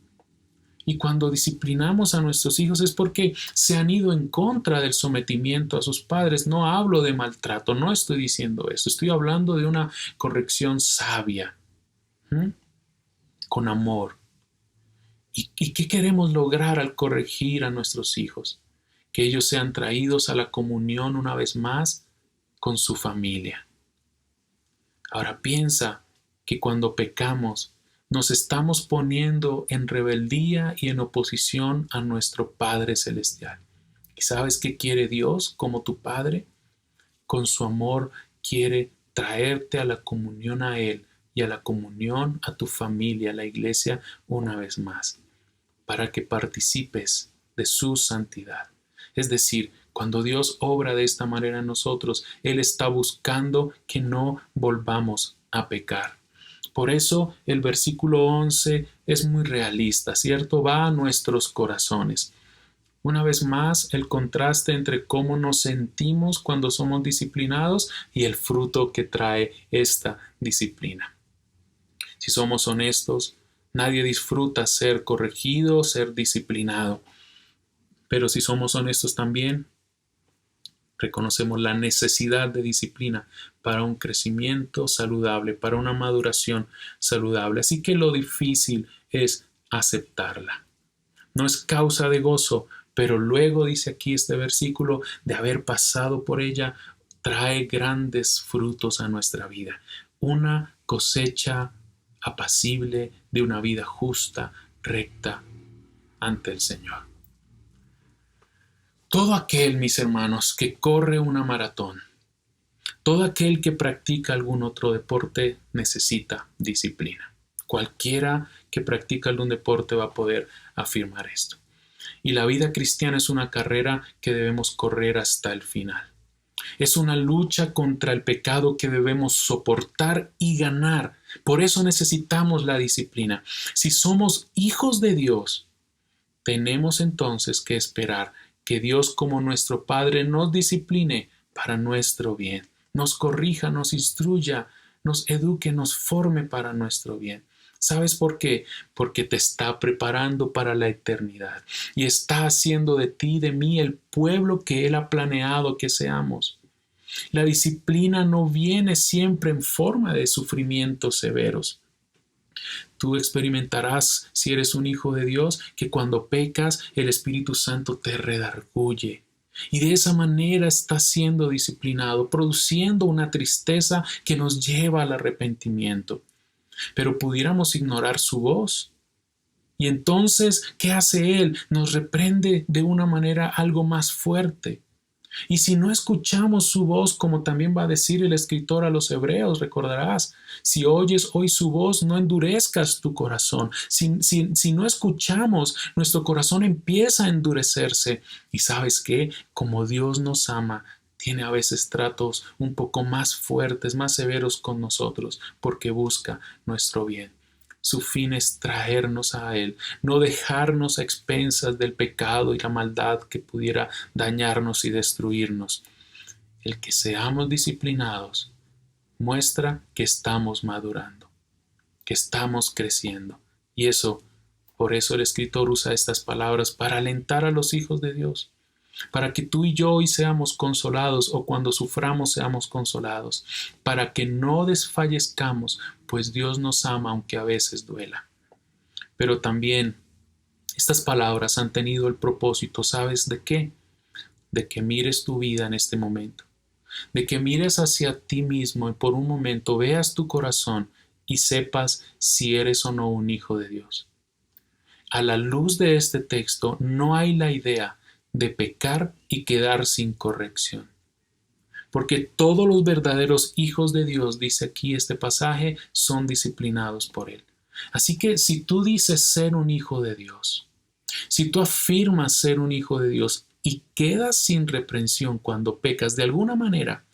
Y cuando disciplinamos a nuestros hijos es porque se han ido en contra del sometimiento a sus padres. No hablo de maltrato, no estoy diciendo eso. Estoy hablando de una corrección sabia, con amor. ¿Y qué queremos lograr al corregir a nuestros hijos? Que ellos sean traídos a la comunión una vez más con su familia. Ahora piensa que cuando pecamos nos estamos poniendo en rebeldía y en oposición a nuestro Padre Celestial. ¿Y sabes qué quiere Dios como tu Padre? Con su amor quiere traerte a la comunión a Él y a la comunión a tu familia, a la iglesia, una vez más, para que participes de su santidad. Es decir, cuando Dios obra de esta manera en nosotros, Él está buscando que no volvamos a pecar. Por eso el versículo 11 es muy realista, ¿cierto? Va a nuestros corazones. Una vez más, el contraste entre cómo nos sentimos cuando somos disciplinados y el fruto que trae esta disciplina. Si somos honestos, nadie disfruta ser corregido, ser disciplinado. Pero si somos honestos también, reconocemos la necesidad de disciplina para un crecimiento saludable, para una maduración saludable. Así que lo difícil es aceptarla. No es causa de gozo, pero luego dice aquí este versículo, de haber pasado por ella, trae grandes frutos a nuestra vida. Una cosecha apacible de una vida justa, recta ante el Señor. Todo aquel, mis hermanos, que corre una maratón, todo aquel que practica algún otro deporte necesita disciplina. Cualquiera que practica algún deporte va a poder afirmar esto. Y la vida cristiana es una carrera que debemos correr hasta el final. Es una lucha contra el pecado que debemos soportar y ganar. Por eso necesitamos la disciplina. Si somos hijos de Dios, tenemos entonces que esperar que Dios, como nuestro Padre, nos discipline para nuestro bien, nos corrija, nos instruya, nos eduque, nos forme para nuestro bien. ¿Sabes por qué? Porque te está preparando para la eternidad y está haciendo de ti y de mí el pueblo que Él ha planeado que seamos. La disciplina no viene siempre en forma de sufrimientos severos. Tú experimentarás, si eres un hijo de Dios, que cuando pecas, el Espíritu Santo te redarguye. Y de esa manera estás siendo disciplinado, produciendo una tristeza que nos lleva al arrepentimiento. Pero pudiéramos ignorar su voz. Y entonces, ¿qué hace Él? Nos reprende de una manera algo más fuerte. Y si no escuchamos su voz, como también va a decir el escritor a los Hebreos, recordarás, si oyes hoy su voz, no endurezcas tu corazón. Si no escuchamos, nuestro corazón empieza a endurecerse. Y ¿sabes qué? Como Dios nos ama, tiene a veces tratos un poco más fuertes, más severos con nosotros, porque busca nuestro bien. Su fin es traernos a Él, no dejarnos a expensas del pecado y la maldad que pudiera dañarnos y destruirnos. El que seamos disciplinados muestra que estamos madurando, que estamos creciendo. Y por eso el escritor usa estas palabras para alentar a los hijos de Dios, para que tú y yo hoy seamos consolados o cuando suframos seamos consolados, para que no desfallezcamos, pues Dios nos ama aunque a veces duela. Pero también estas palabras han tenido el propósito, ¿sabes de qué? De que mires tu vida en este momento, de que mires hacia ti mismo y por un momento veas tu corazón y sepas si eres o no un hijo de Dios. A la luz de este texto no hay la idea de pecar y quedar sin corrección. Porque todos los verdaderos hijos de Dios, dice aquí este pasaje, son disciplinados por Él. Así que si tú dices ser un hijo de Dios, si tú afirmas ser un hijo de Dios y quedas sin reprensión cuando pecas de alguna manera,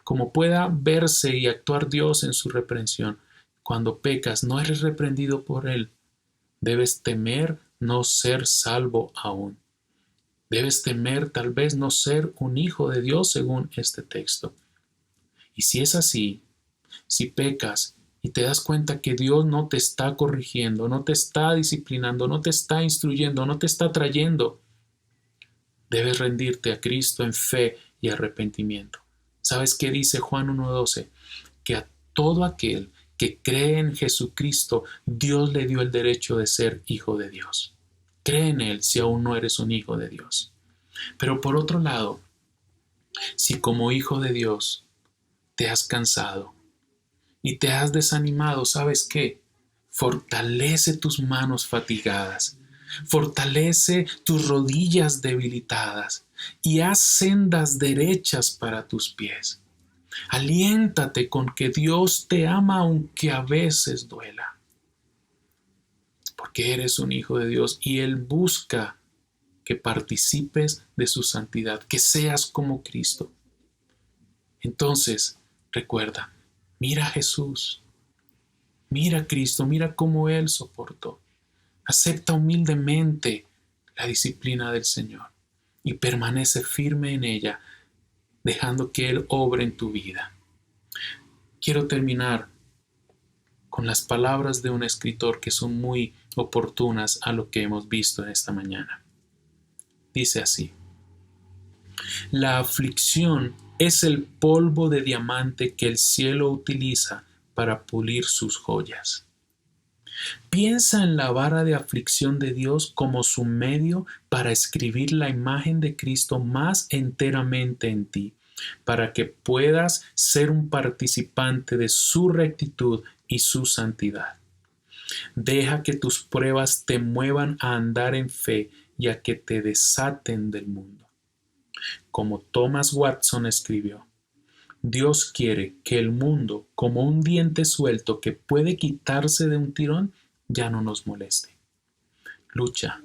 como pueda verse y actuar Dios en su reprensión, cuando pecas no eres reprendido por Él, debes temer no ser salvo aún. Debes temer tal vez no ser un hijo de Dios según este texto. Y si es así, si pecas y te das cuenta que Dios no te está corrigiendo, no te está disciplinando, no te está instruyendo, no te está trayendo, debes rendirte a Cristo en fe y arrepentimiento. ¿Sabes qué dice Juan 1:12? Que a todo aquel que cree en Jesucristo, Dios le dio el derecho de ser hijo de Dios. Cree en Él si aún no eres un hijo de Dios. Pero por otro lado, si como hijo de Dios te has cansado y te has desanimado, ¿sabes qué? Fortalece tus manos fatigadas, fortalece tus rodillas debilitadas y haz sendas derechas para tus pies. Aliéntate con que Dios te ama aunque a veces duela. Porque eres un hijo de Dios y Él busca que participes de su santidad, que seas como Cristo. Entonces, recuerda, mira a Jesús, mira a Cristo, mira cómo Él soportó. Acepta humildemente la disciplina del Señor y permanece firme en ella, dejando que Él obre en tu vida. Quiero terminar con las palabras de un escritor que son muy oportunas a lo que hemos visto en esta mañana. Dice así: la aflicción es el polvo de diamante que el cielo utiliza para pulir sus joyas. Piensa en la vara de aflicción de Dios como su medio para escribir la imagen de Cristo más enteramente en ti, para que puedas ser un participante de su rectitud y su santidad. Deja que tus pruebas te muevan a andar en fe y a que te desaten del mundo. Como Thomas Watson escribió, Dios quiere que el mundo, como un diente suelto que puede quitarse de un tirón, ya no nos moleste. Lucha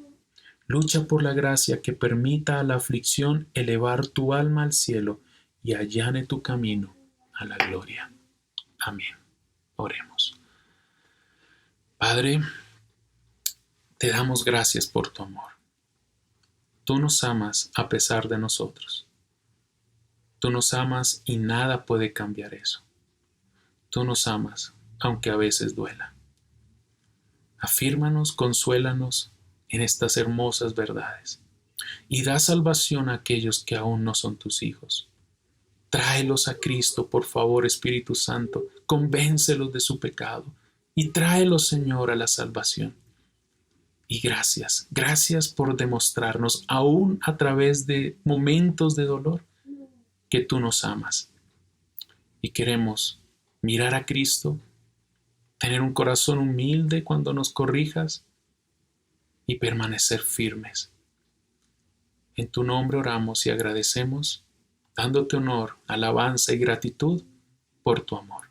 Lucha por la gracia que permita a la aflicción elevar tu alma al cielo y allane tu camino a la gloria. Amén. Oremos. Padre, te damos gracias por tu amor. Tú nos amas a pesar de nosotros. Tú nos amas y nada puede cambiar eso. Tú nos amas, aunque a veces duela. Afírmanos, consuélanos en estas hermosas verdades y da salvación a aquellos que aún no son tus hijos. Tráelos a Cristo, por favor, Espíritu Santo, convéncelos de su pecado y tráelos, Señor, a la salvación. Y gracias por demostrarnos, aún a través de momentos de dolor, que tú nos amas. Y queremos mirar a Cristo, tener un corazón humilde cuando nos corrijas y permanecer firmes. En tu nombre oramos y agradecemos, dándote honor, alabanza y gratitud por tu amor.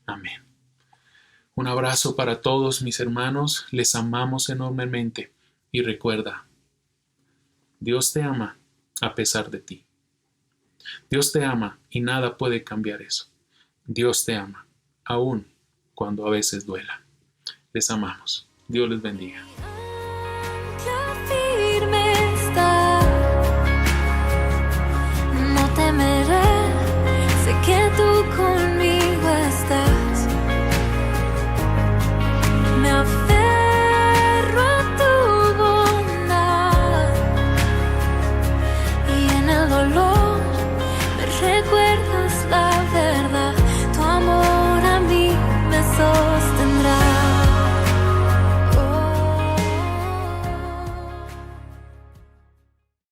Amén. Un abrazo para todos mis hermanos, les amamos enormemente y recuerda, Dios te ama a pesar de ti. Dios te ama y nada puede cambiar eso. Dios te ama, aun cuando a veces duela. Les amamos. Dios les bendiga.